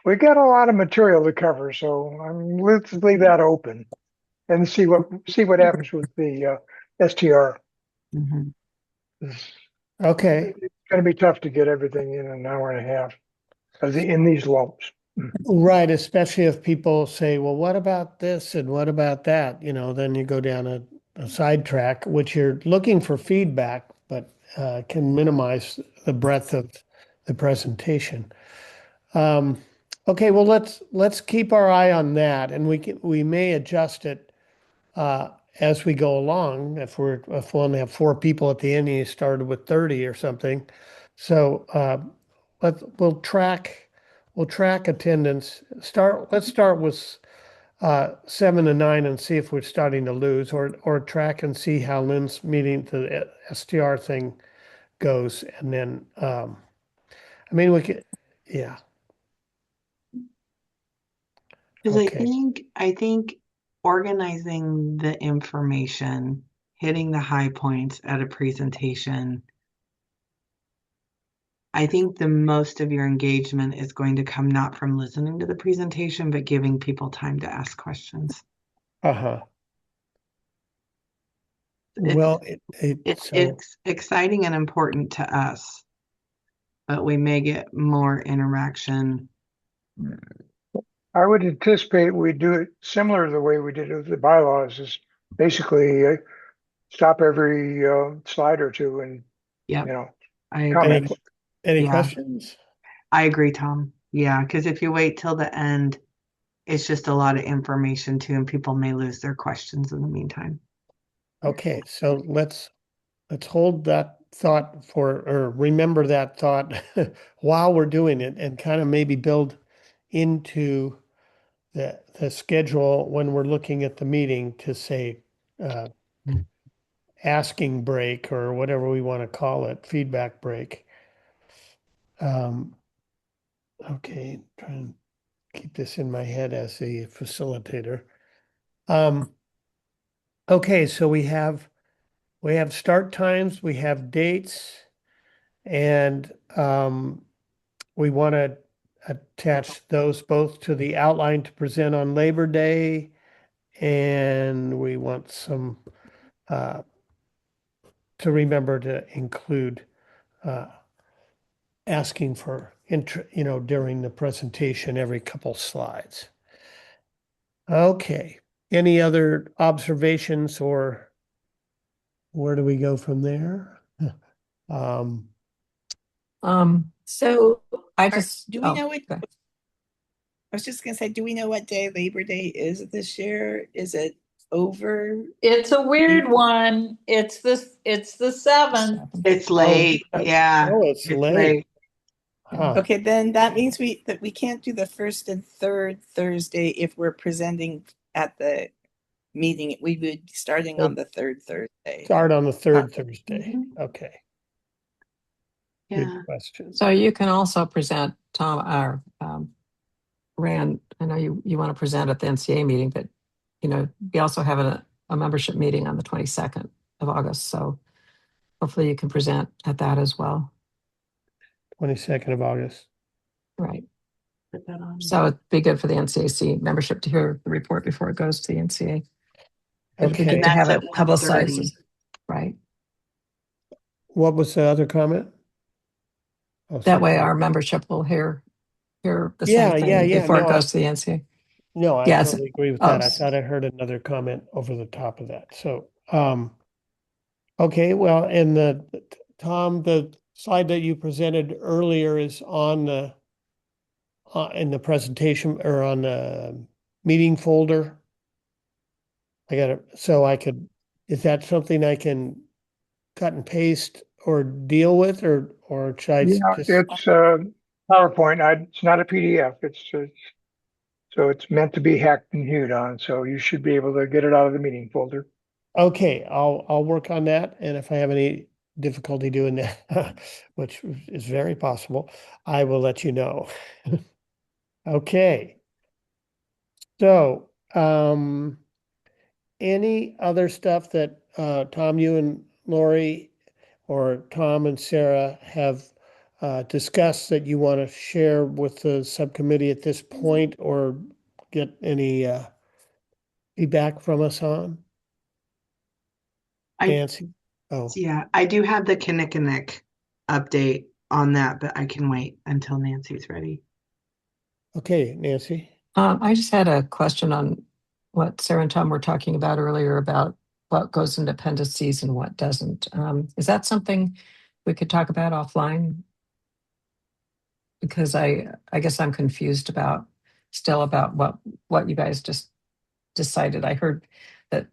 [SPEAKER 3] we got a lot of material to cover, so let's leave that open and see what happens with the STR.
[SPEAKER 4] Mhm.
[SPEAKER 3] It's
[SPEAKER 1] Okay.
[SPEAKER 3] going to be tough to get everything in an hour and a half in these lumps.
[SPEAKER 1] Right. Especially if people say, well, what about this and what about that? Then you go down a sidetrack, which you're looking for feedback, but can minimize the breadth of the presentation. Um, okay. Well, let's keep our eye on that, and we may adjust it as we go along. If we only have 4 people at the end, and you started with 30 or something. So we'll track attendance. Let's start with 7 to 9 and see if we're starting to lose, or track and see how Lynn's meeting the STR thing goes, and then I mean we could, yeah,
[SPEAKER 4] Because
[SPEAKER 1] okay,
[SPEAKER 4] I think organizing the information, hitting the high points at a presentation, I think the most of your engagement is going to come not from listening to the presentation, but giving people time to ask questions.
[SPEAKER 1] uh-huh.
[SPEAKER 4] It's
[SPEAKER 1] Well, so
[SPEAKER 4] it's exciting and important to us, but we may get more interaction.
[SPEAKER 3] I would anticipate we do it similar to the way we did it with the bylaws, is basically stop every slide or two and
[SPEAKER 4] Yep,
[SPEAKER 3] you know
[SPEAKER 4] I agree.
[SPEAKER 3] comment.
[SPEAKER 1] any
[SPEAKER 4] Yeah,
[SPEAKER 1] questions?
[SPEAKER 4] I agree, Tom. Yeah, because if you wait till the end, it's just a lot of information too, and people may lose their questions in the meantime.
[SPEAKER 1] Okay, so let's hold that thought or remember that thought while we're doing it, and kind of maybe build into the schedule when we're looking at the meeting to say uh, asking break or whatever we want to call it, feedback break. Um, okay, trying to keep this in my head as a facilitator. Um, okay, so we have start times, we have dates, and we want to attach those both to the outline to present on Labor Day, and we want some uh, to remember to include uh, asking for during the presentation every couple slides. Okay. Any other observations, or where do we go from there? Um,
[SPEAKER 2] So I
[SPEAKER 5] Are-
[SPEAKER 2] just,
[SPEAKER 5] do we know which
[SPEAKER 2] okay.
[SPEAKER 5] was just gonna say, do we know what day Labor Day is this year? Is it over?
[SPEAKER 6] It's a weird one. It's the 7th.
[SPEAKER 4] It's late. Yeah.
[SPEAKER 1] Oh, it's late. Huh.
[SPEAKER 5] Okay, then that means we can't do the first and third Thursday if we're presenting at the meeting. We would be starting on the third Thursday.
[SPEAKER 1] Start on the third Thursday. Okay.
[SPEAKER 4] Yeah.
[SPEAKER 1] Good question.
[SPEAKER 2] So you can also present, Tom, or Rand, I know you want to present at the NCA meeting, but we also have a membership meeting on the 22nd of August. So hopefully you can present at that as well.
[SPEAKER 1] 22nd of August.
[SPEAKER 2] Right.
[SPEAKER 4] Put that on.
[SPEAKER 2] So it'd be good for the NCAC membership to hear the report before it goes to the NCA. It'd be
[SPEAKER 1] Okay.
[SPEAKER 2] good to have
[SPEAKER 4] That's
[SPEAKER 2] it
[SPEAKER 4] at
[SPEAKER 2] publicized.
[SPEAKER 4] 1:30.
[SPEAKER 2] Right.
[SPEAKER 1] What was the other comment? Oh,
[SPEAKER 2] That way
[SPEAKER 1] sorry.
[SPEAKER 2] our membership will hear the
[SPEAKER 1] Yeah,
[SPEAKER 2] same thing
[SPEAKER 1] yeah.
[SPEAKER 2] before
[SPEAKER 1] No,
[SPEAKER 2] it goes to the NCA.
[SPEAKER 1] No, I
[SPEAKER 2] Yeah,
[SPEAKER 1] totally agree with that. I thought I heard another comment over the top of that. So, okay, well, and Tom, the slide that you presented earlier is on the in the presentation or on the meeting folder. I got it. So is that something I can cut and paste or deal with, or should I
[SPEAKER 3] Yeah,
[SPEAKER 1] just?
[SPEAKER 3] it's PowerPoint. It's not a PDF. So it's meant to be hacked and hewed on. So you should be able to get it out of the meeting folder.
[SPEAKER 1] Okay, I'll work on that, and if I have any difficulty doing that, which is very possible, I will let you know. Okay. So, any other stuff that Tom, you and Lori, or Tom and Sarah have discussed that you want to share with the subcommittee at this point, or get any feedback from us on? Nancy? Oh,
[SPEAKER 4] Yeah, I do have the Kinnickinnick update on that, but I can wait until Nancy's ready.
[SPEAKER 1] okay, Nancy.
[SPEAKER 2] I just had a question on what Sarah and Tom were talking about earlier about what goes into appendices and what doesn't. Is that something we could talk about offline? Because I guess I'm confused about what you guys just decided. I heard that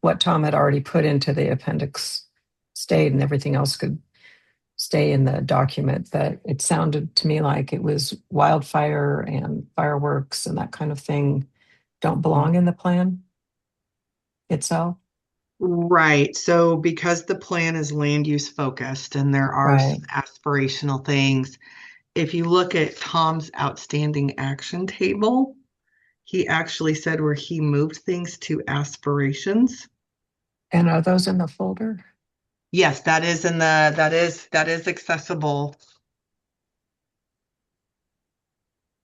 [SPEAKER 2] what Tom had already put into the appendix stayed and everything else could stay in the document. That it sounded to me like it was wildfire and fireworks and that kind of thing don't belong in the plan itself.
[SPEAKER 4] Right. So because the plan is land use focused and there are some aspirational things, if you look at Tom's outstanding action table, he actually said where he moved things to aspirations.
[SPEAKER 2] And are those in the folder?
[SPEAKER 4] Yes, that is accessible.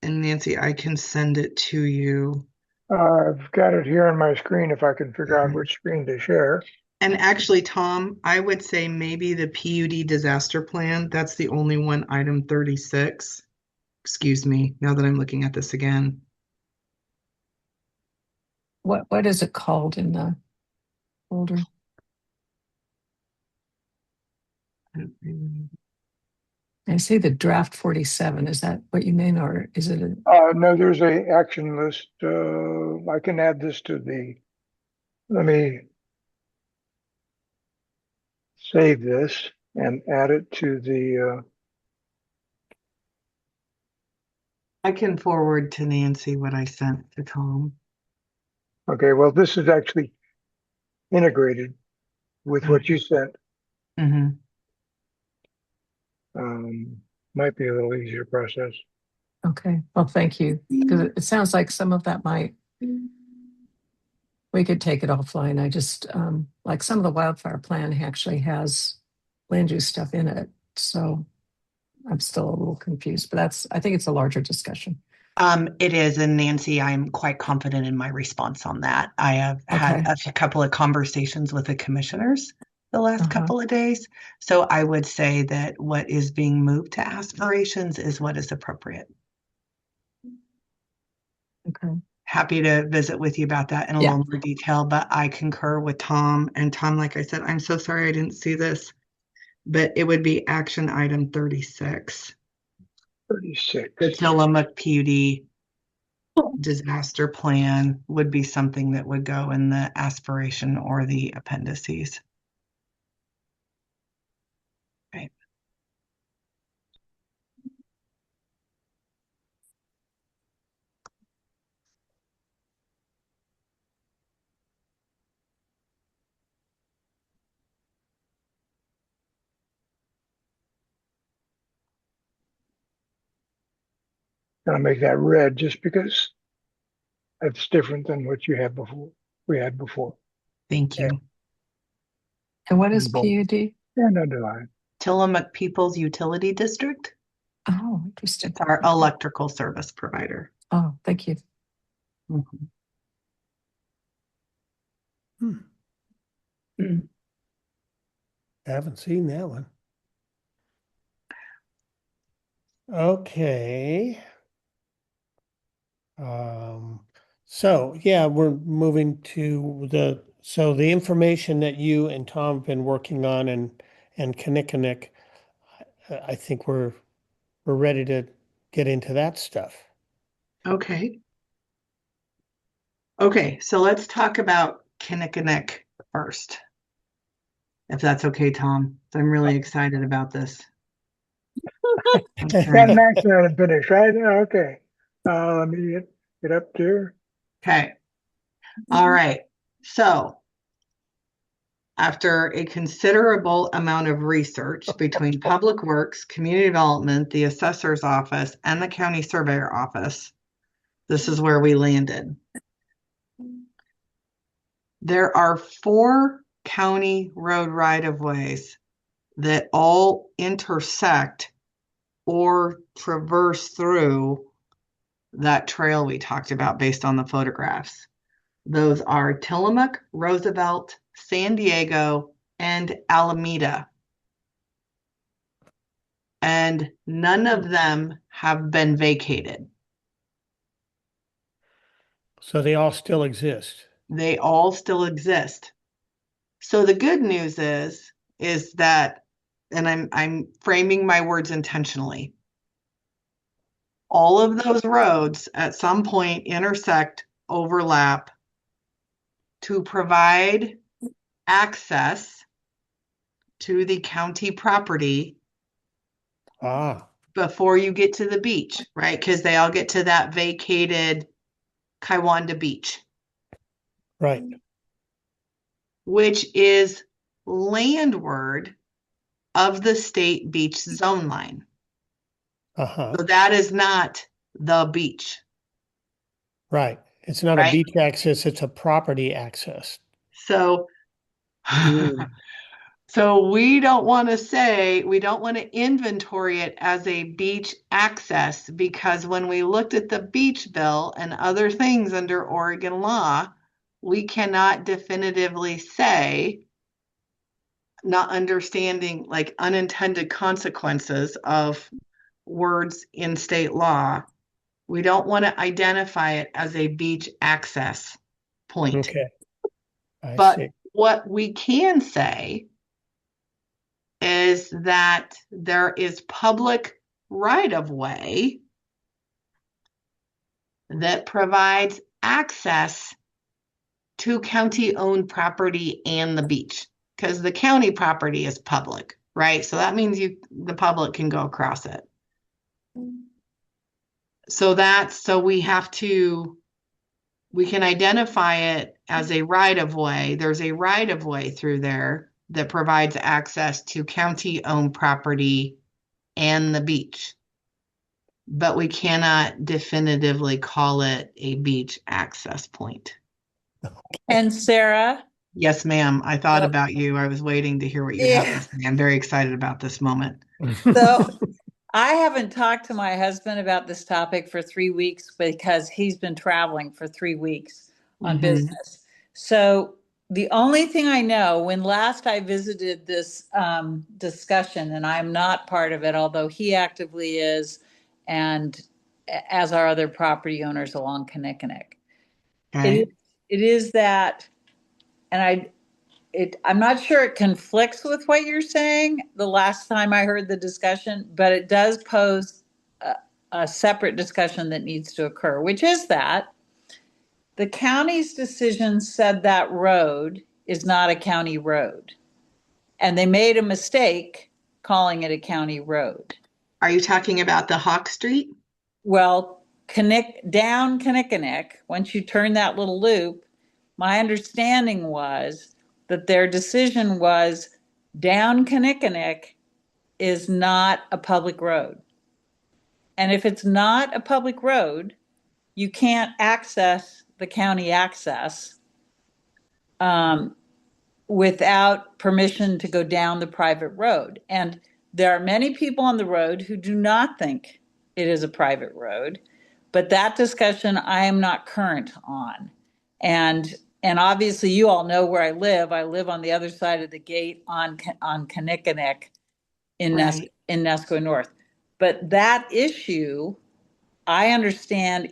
[SPEAKER 4] And Nancy, I can send it to you.
[SPEAKER 3] I've got it here on my screen if I can figure out which screen to share.
[SPEAKER 4] And actually, Tom, I would say maybe the PUD disaster plan, that's the only one, item 36. Excuse me, now that I'm looking at this again.
[SPEAKER 2] What is it called in the folder? I see the draft 47. Is that what you mean, or is it
[SPEAKER 3] No, there's a action list. I can add this to let me save this and add it to the,
[SPEAKER 4] I can forward to Nancy what I sent to Tom.
[SPEAKER 3] okay, well, this is actually integrated with what you sent.
[SPEAKER 4] Mm-hmm.
[SPEAKER 3] Might be a little easier process.
[SPEAKER 2] okay? Well, thank you, because it sounds like some of that we could take it offline. I just like some of the wildfire plan actually has land use stuff in it, so I'm still a little confused. But I think it's a larger discussion.
[SPEAKER 4] It is, and Nancy, I'm quite confident in my response on that. I have had a couple of conversations with the commissioners the last couple of days. So I would say that what is being moved to aspirations is what is appropriate.
[SPEAKER 2] Okay.
[SPEAKER 4] Happy to visit with you about that in a little more detail, but I concur with Tom. And Tom, like I said, I'm so sorry I didn't see this, but it would be action item 36.
[SPEAKER 3] 36.
[SPEAKER 4] The Tillamook PUD. disaster plan would be something that would go in the aspiration or the appendices. Right.
[SPEAKER 3] Gonna make that red just because that's different than what you had before. We had before.
[SPEAKER 4] Thank you.
[SPEAKER 2] And what is
[SPEAKER 3] Bold.
[SPEAKER 2] PUD?
[SPEAKER 3] And underline.
[SPEAKER 4] Tillamook People's Utility District.
[SPEAKER 2] Oh, interesting.
[SPEAKER 4] It's our electrical service provider.
[SPEAKER 2] Oh, thank you.
[SPEAKER 4] Mhm.
[SPEAKER 1] I haven't seen that one. Okay. So yeah, we're moving to the information that you and Tom have been working on and Kinnickinnick. I think we're ready to get into that stuff.
[SPEAKER 4] Okay. Okay, so let's talk about Kinnickinnick first. If that's okay, Tom. I'm really excited about this.
[SPEAKER 3] Got an accent and finish, right? Okay. Let me get up there.
[SPEAKER 4] Okay. All right. So after a considerable amount of research between Public Works, Community Development, the Assessor's Office, and the County Surveyor Office, this is where we landed. There are 4 county road right-of-ways that all intersect or traverse through that trail we talked about based on the photographs. Those are Tillamook, Roosevelt, San Diego, and Alameda. And none of them have been vacated.
[SPEAKER 1] So they all still exist.
[SPEAKER 4] They all still exist. So the good news is that, and I'm framing my words intentionally, all of those roads at some point intersect, overlap to provide access to the county property before you get to the beach, right? Because they all get to that vacated Kiwanda Beach.
[SPEAKER 1] Right.
[SPEAKER 4] Which is landward of the state beach zone line. So that is not the beach.
[SPEAKER 1] Right. It's not
[SPEAKER 4] right?
[SPEAKER 1] a beach access, it's a property access.
[SPEAKER 4] So, so we don't want to inventory it as a beach access, because when we looked at the beach bill and other things under Oregon law, we cannot definitively say, not understanding like unintended consequences of words in state law, we don't want to identify it as a beach access point.
[SPEAKER 1] Okay.
[SPEAKER 4] But what we can say is that there is public right-of-way that provides access to county-owned property and the beach, because the county property is public, right? So that means the public can go across it. So we can identify it as a right-of-way. There's a right-of-way through there that provides access to county-owned property and the beach. But we cannot definitively call it a beach access point.
[SPEAKER 6] And Sarah?
[SPEAKER 4] Yes, ma'am. I thought about you. I was waiting to hear what you have to say. I'm very excited about this moment.
[SPEAKER 6] So I haven't talked to my husband about this topic for 3 weeks because he's been traveling for 3 weeks on business. So the only thing I know, when last I visited this discussion, and I'm not part of it, although he actively is, and as are other property owners along Kinnickinnick.
[SPEAKER 4] Okay.
[SPEAKER 6] It is that, and I'm not sure it conflicts with what you're saying the last time I heard the discussion, but it does pose a separate discussion that needs to occur, which is that the county's decision said that road is not a county road. And they made a mistake calling it a county road.
[SPEAKER 4] Are you talking about the Hawk Street?
[SPEAKER 6] Well, down Kinnickinnick, once you turn that little loop, my understanding was that their decision was down Kinnickinnick is not a public road. And if it's not a public road, you can't access the county access without permission to go down the private road. And there are many people on the road who do not think it is a private road, but that discussion I am not current on. And obviously you all know where I live. I live on the other side of the gate on Kinnickinnick in Nesco North. But that issue, I understand,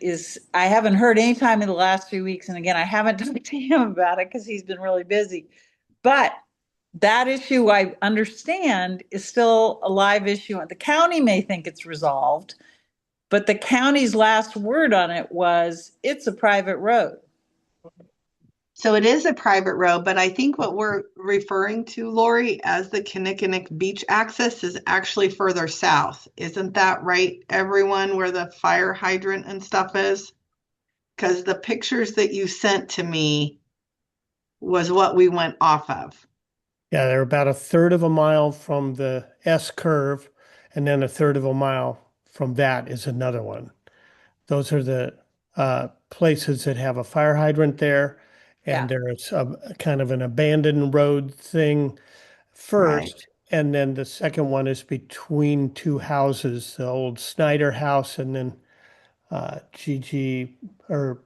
[SPEAKER 6] I haven't heard any time in the last 3 weeks. And again, I haven't talked to him about it because he's been really busy. But that issue, I understand, is still a live issue. The county may think it's resolved, but the county's last word on it was it's a private road.
[SPEAKER 4] So it is a private road, but I think what we're referring to, Lori, as the Kinnickinnick Beach access is actually further south. Isn't that right, everyone, where the fire hydrant and stuff is? Because the pictures that you sent to me was what we went off of.
[SPEAKER 1] Yeah, they're about a third of a mile from the S curve, and then a third of a mile from that is another one. Those are the places that have a fire hydrant there, and
[SPEAKER 6] Yeah.
[SPEAKER 1] there's a kind of an abandoned road thing first, and then the second one is between two houses, the old Snyder house, and then Gigi, or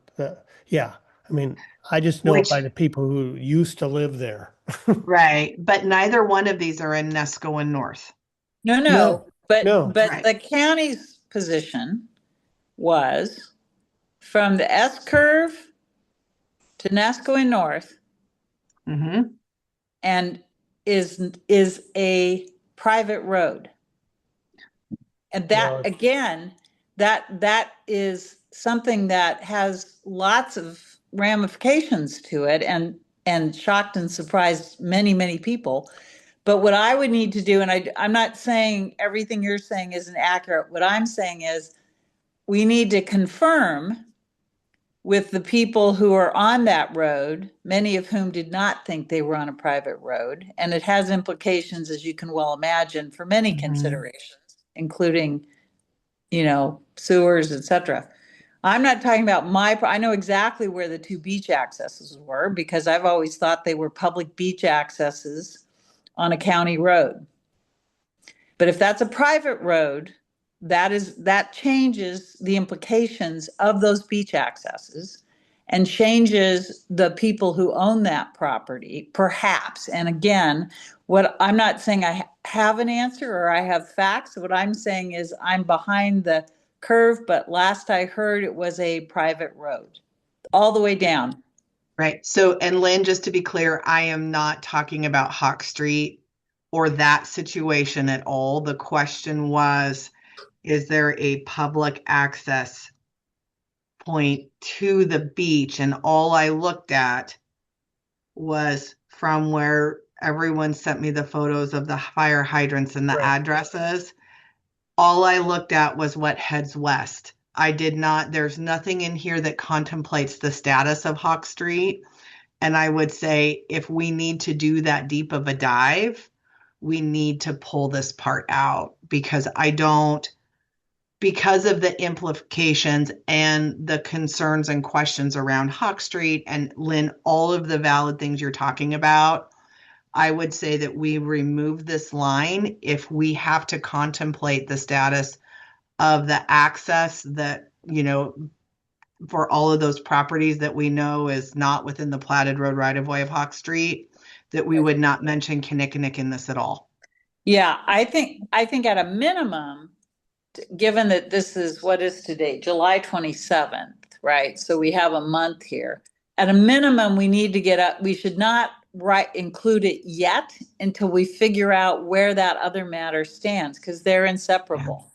[SPEAKER 1] yeah. I mean, I just know it by the people who used to live there.
[SPEAKER 4] Right. But neither one of these are in Nesco North.
[SPEAKER 6] No. But
[SPEAKER 4] Right.
[SPEAKER 6] the county's position was from the S curve to Nesco North, and is a private road. And that again, that is something that has lots of ramifications to it, and shocked and surprised many people. But what I would need to do, and I'm not saying everything you're saying isn't accurate. What I'm saying is we need to confirm with the people who are on that road, many of whom did not think they were on a private road. And it has implications, as you can well imagine, for many considerations, including, sewers, etc. I'm not talking about I know exactly where the two beach accesses were because I've always thought they were public beach accesses on a county road. But if that's a private road, that changes the implications of those beach accesses and changes the people who own that property, perhaps. And again, what I'm not saying I have an answer or I have facts. What I'm saying is I'm behind the curve, but last I heard it was a private road all the way down.
[SPEAKER 4] Right. So, and Lynn, just to be clear, I am not talking about Hawk Street or that situation at all. The question was, is there a public access point to the beach? And all I looked at was from where everyone sent me the photos of the fire hydrants and the addresses. All I looked at was what heads west. There's nothing in here that contemplates the status of Hawk Street. And I would say if we need to do that deep of a dive, we need to pull this part out because because of the implications and the concerns and questions around Hawk Street and Lynn, all of the valid things you're talking about, I would say that we remove this line if we have to contemplate the status of the access that, for all of those properties that we know is not within the platted road right-of-way of Hawk Street, that we would not mention Kinnickinnick in this at all.
[SPEAKER 6] Yeah, I think at a minimum, given that this is, what is today, July 27th, right? So we have a month here. At a minimum, we need to get up. We should not include it yet until we figure out where that other matter stands because they're inseparable.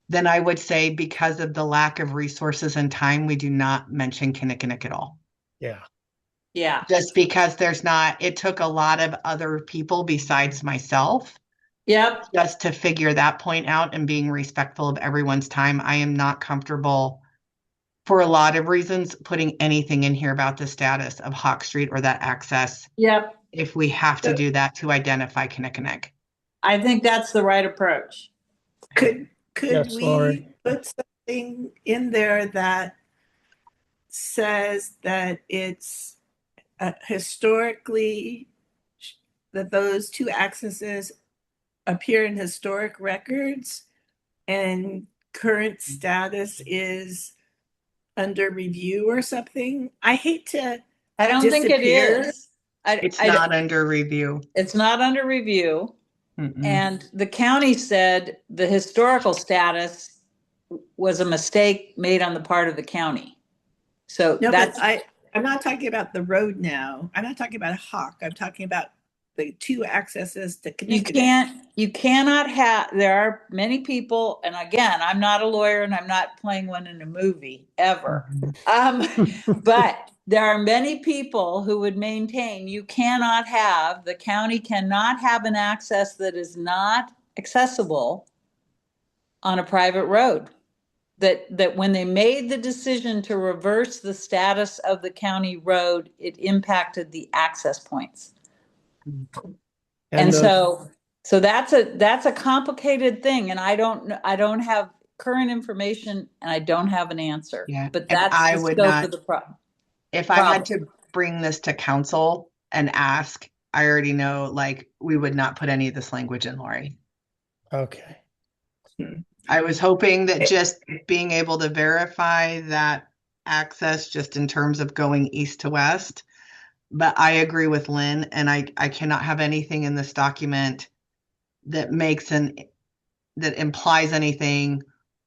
[SPEAKER 4] then I would say because of the lack of resources and time, we do not mention Kinnickinnick at all.
[SPEAKER 1] Yeah.
[SPEAKER 6] Yeah.
[SPEAKER 4] Just because it took a lot of other people besides myself
[SPEAKER 6] Yep.
[SPEAKER 4] just to figure that point out, and being respectful of everyone's time. I am not comfortable, for a lot of reasons, putting anything in here about the status of Hawk Street or that access
[SPEAKER 6] Yep.
[SPEAKER 4] if we have to do that to identify Kinnickinnick.
[SPEAKER 6] I think that's the right approach.
[SPEAKER 5] Could
[SPEAKER 1] Yes,
[SPEAKER 5] we
[SPEAKER 1] Lori.
[SPEAKER 5] put something in there that says that it's historically, that those two accesses appear in historic records and current status is under review or something? I hate to
[SPEAKER 6] I don't think it
[SPEAKER 5] disappear.
[SPEAKER 6] is.
[SPEAKER 4] It's not under review.
[SPEAKER 6] It's not under review.
[SPEAKER 4] Mm-mm.
[SPEAKER 6] And the county said the historical status was a mistake made on the part of the county. So
[SPEAKER 5] No,
[SPEAKER 6] that's,
[SPEAKER 5] but I'm not talking about the road now. I'm not talking about Hawk. I'm talking about the two accesses to
[SPEAKER 6] you cannot have, there are many people, and again, I'm not a lawyer and I'm not playing one in a movie ever. But there are many people who would maintain the county cannot have an access that is not accessible on a private road. That when they made the decision to reverse the status of the county road, it impacted the access points. And so that's a complicated thing, and I don't have current information, and I don't have an answer.
[SPEAKER 4] Yeah,
[SPEAKER 6] But
[SPEAKER 4] and
[SPEAKER 6] that's
[SPEAKER 4] I
[SPEAKER 6] the
[SPEAKER 4] would
[SPEAKER 6] scope
[SPEAKER 4] not,
[SPEAKER 6] of the problem.
[SPEAKER 4] if I had to bring this to council and ask, I already know, like, we would not put any of this language in, Lori.
[SPEAKER 1] Okay.
[SPEAKER 4] I was hoping that just being able to verify that access just in terms of going east to west. But I agree with Lynn, and I cannot have anything in this document that that implies anything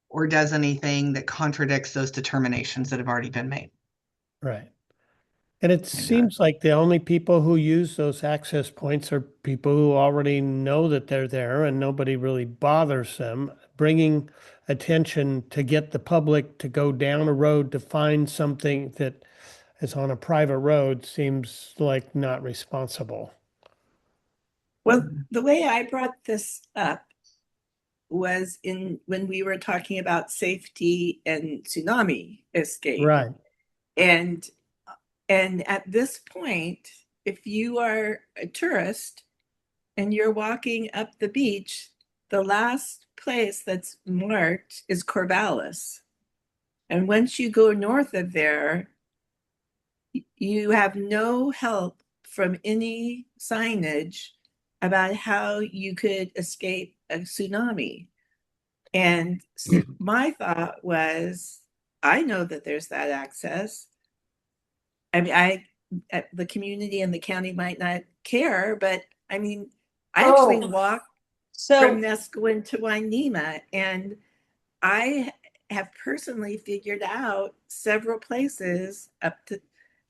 [SPEAKER 4] or does anything that contradicts those determinations that have already been made.
[SPEAKER 1] Right. And it seems like the only people who use those access points are people who already know that they're there and nobody really bothers them. Bringing attention to get the public to go down a road to find something that is on a private road seems like not responsible.
[SPEAKER 5] Well, the way I brought this up was when we were talking about safety and tsunami escape.
[SPEAKER 1] Right.
[SPEAKER 5] And at this point, if you are a tourist and you're walking up the beach, the last place that's marked is Corvallis. And once you go north of there, you have no help from any signage about how you could escape a tsunami. And my thought was, I know that there's that access. I mean, the community and the county might not care, but I mean, I actually walked from Nesquin to Wainema, and I have personally figured out several places up to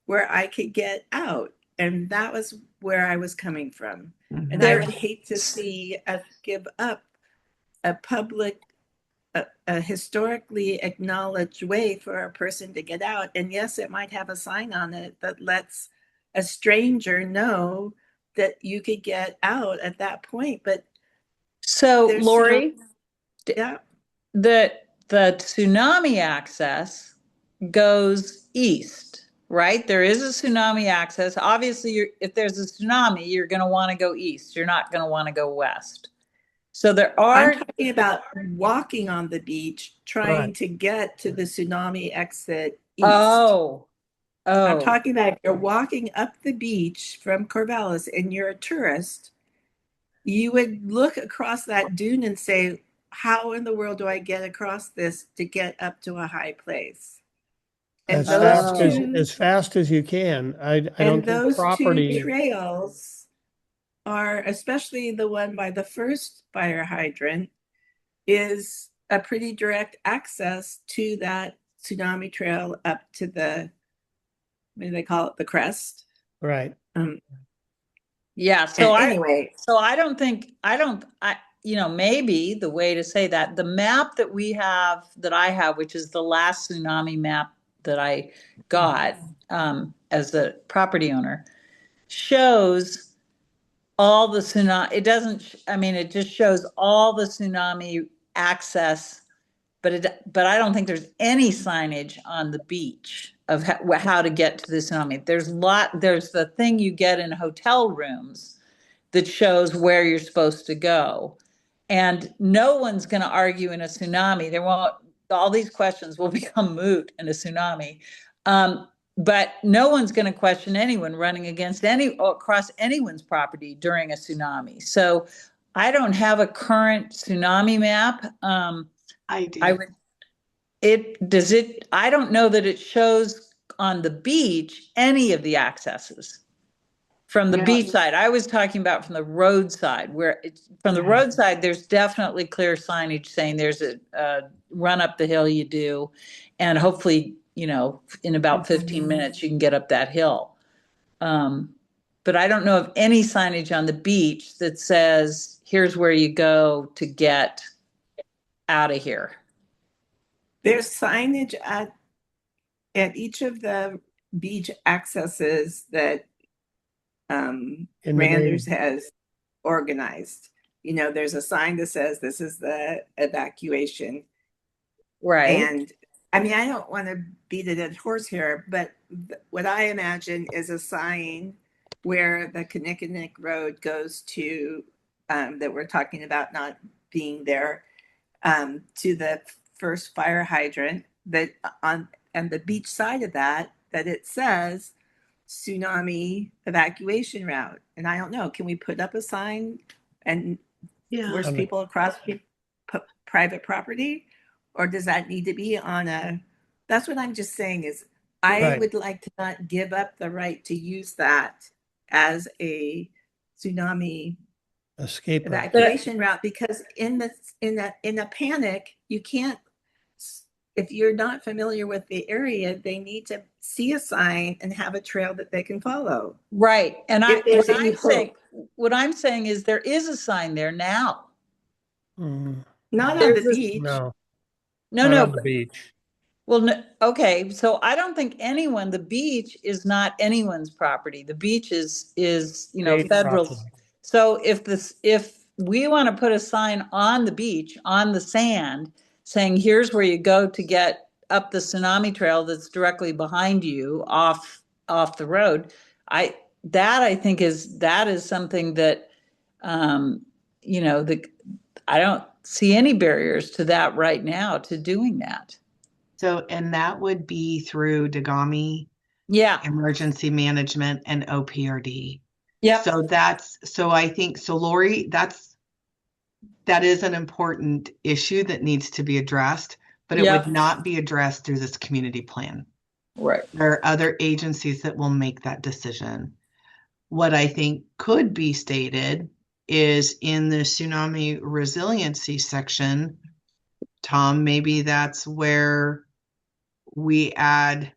[SPEAKER 5] where I could get out. And that was where I was coming from. And I would hate to see us give up a public, a historically acknowledged way for a person to get out. And yes, it might have a sign on it that lets a stranger know that you could get out at that point. But
[SPEAKER 6] so Lori,
[SPEAKER 5] yeah,
[SPEAKER 6] the tsunami access goes east, right? There is a tsunami access. Obviously, if there's a tsunami, you're going to want to go east. You're not going to want to go west. So
[SPEAKER 5] I'm talking about walking on the beach, trying to get to the tsunami exit east. I'm talking about if you're walking up the beach from Corvallis and you're a tourist, you would look across that dune and say, how in the world do I get across this to get up to a high place? And
[SPEAKER 1] as fast as you can. I don't think property.
[SPEAKER 5] Two trails are, especially the one by the first fire hydrant, is a pretty direct access to that tsunami trail up to the, maybe they call it the crest.
[SPEAKER 1] Right.
[SPEAKER 6] Yeah. So
[SPEAKER 5] anyway,
[SPEAKER 6] I don't think, maybe the way to say that, the map that I have, which is the last tsunami map that I got as a property owner, shows all the tsunami. It doesn't, it just shows all the tsunami access, but I don't think there's any signage on the beach of how to get to the tsunami. There's the thing you get in hotel rooms that shows where you're supposed to go. And no one's going to argue in a tsunami. All these questions will become moot in a tsunami. But no one's going to question anyone running across anyone's property during a tsunami. So I don't have a current tsunami map.
[SPEAKER 4] I do.
[SPEAKER 6] I don't know that it shows on the beach any of the accesses. From the beach side, I was talking about from the roadside, from the roadside, there's definitely clear signage saying there's a run up the hill you do, and hopefully, in about 15 minutes you can get up that hill. But I don't know of any signage on the beach that says, here's where you go to get out of here.
[SPEAKER 5] There's signage at each of the beach accesses that Randers has organized. There's a sign that says this is the evacuation.
[SPEAKER 6] Right.
[SPEAKER 5] And I don't want to beat a dead horse here, but what I imagine is a sign where the Kinnickinnick Road goes to, that we're talking about not being there, to the first fire hydrant, that on the beach side of that it says tsunami evacuation route. And I don't know, can we put up a sign and force people across private property? Or does that need to be that's what I'm just saying is I would like to not give up the right to use that as a tsunami
[SPEAKER 1] escape
[SPEAKER 5] evacuation route, because in a panic, you can't, if you're not familiar with the area, they need to see a sign and have a trail that they can follow.
[SPEAKER 6] Right. And what I'm saying is there is a sign there now.
[SPEAKER 5] Not on the beach.
[SPEAKER 1] No.
[SPEAKER 6] No.
[SPEAKER 1] On the beach.
[SPEAKER 6] Well, no, okay. So I don't think the beach is not anyone's property. The beach is federal. Property. So if we want to put a sign on the beach, on the sand, saying here's where you go to get up the tsunami trail that's directly behind you off the road, I think is something that I don't see any barriers to that right now, to doing that.
[SPEAKER 4] So, and that would be through Dagami, emergency management, and OPRD.
[SPEAKER 6] Yeah.
[SPEAKER 4] So I think, Lori, that is an important issue that needs to be addressed, but it would not be addressed through this community plan.
[SPEAKER 6] Right.
[SPEAKER 4] There are other agencies that will make that decision. What I think could be stated is in the tsunami resiliency section, Tom, maybe that's where we add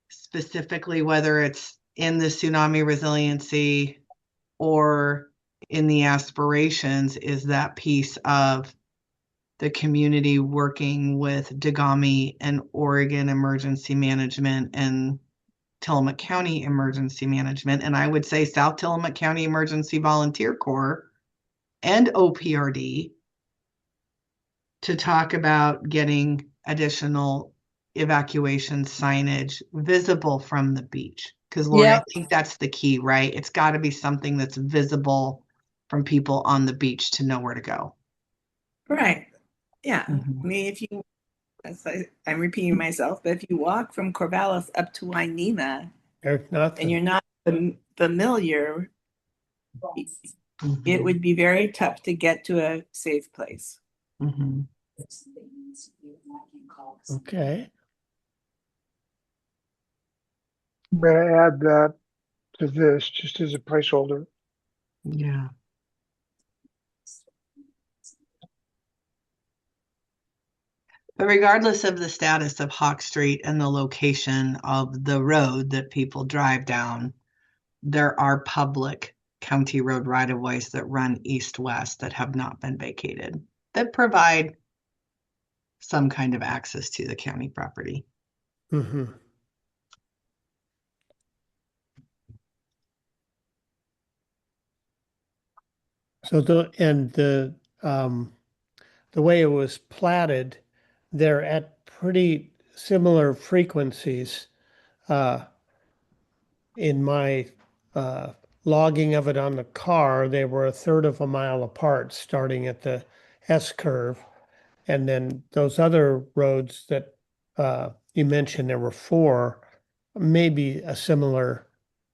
[SPEAKER 4] specifically, whether it's in the tsunami resiliency or in the aspirations, is that piece of the community working with Dagami and Oregon Emergency Management and Tillamook County Emergency Management. And I would say South Tillamook County Emergency Volunteer Corps and OPRD to talk about getting additional evacuation signage visible from the beach. Because, Lori, I think that's the key, right? It's got to be something that's visible from people on the beach to know where to go.
[SPEAKER 5] Right. Yeah. If you, I'm repeating myself, but if you walk from Corvallis up to Wainema and you're not familiar, it would be very tough to get to a safe place.
[SPEAKER 1] Okay.
[SPEAKER 3] I'm going to add that to this just as a placeholder.
[SPEAKER 4] Yeah. But regardless of the status of Hawk Street and the location of the road that people drive down, there are public county road right-of-ways that run east-west that have not been vacated, that provide some kind of access to the county property.
[SPEAKER 1] Mhm. So the way it was platted, they're at pretty similar frequencies. In my uh, logging of it on the car, they were a third of a mile apart, starting at the S curve. And then those other roads that you mentioned, there were four, maybe a similar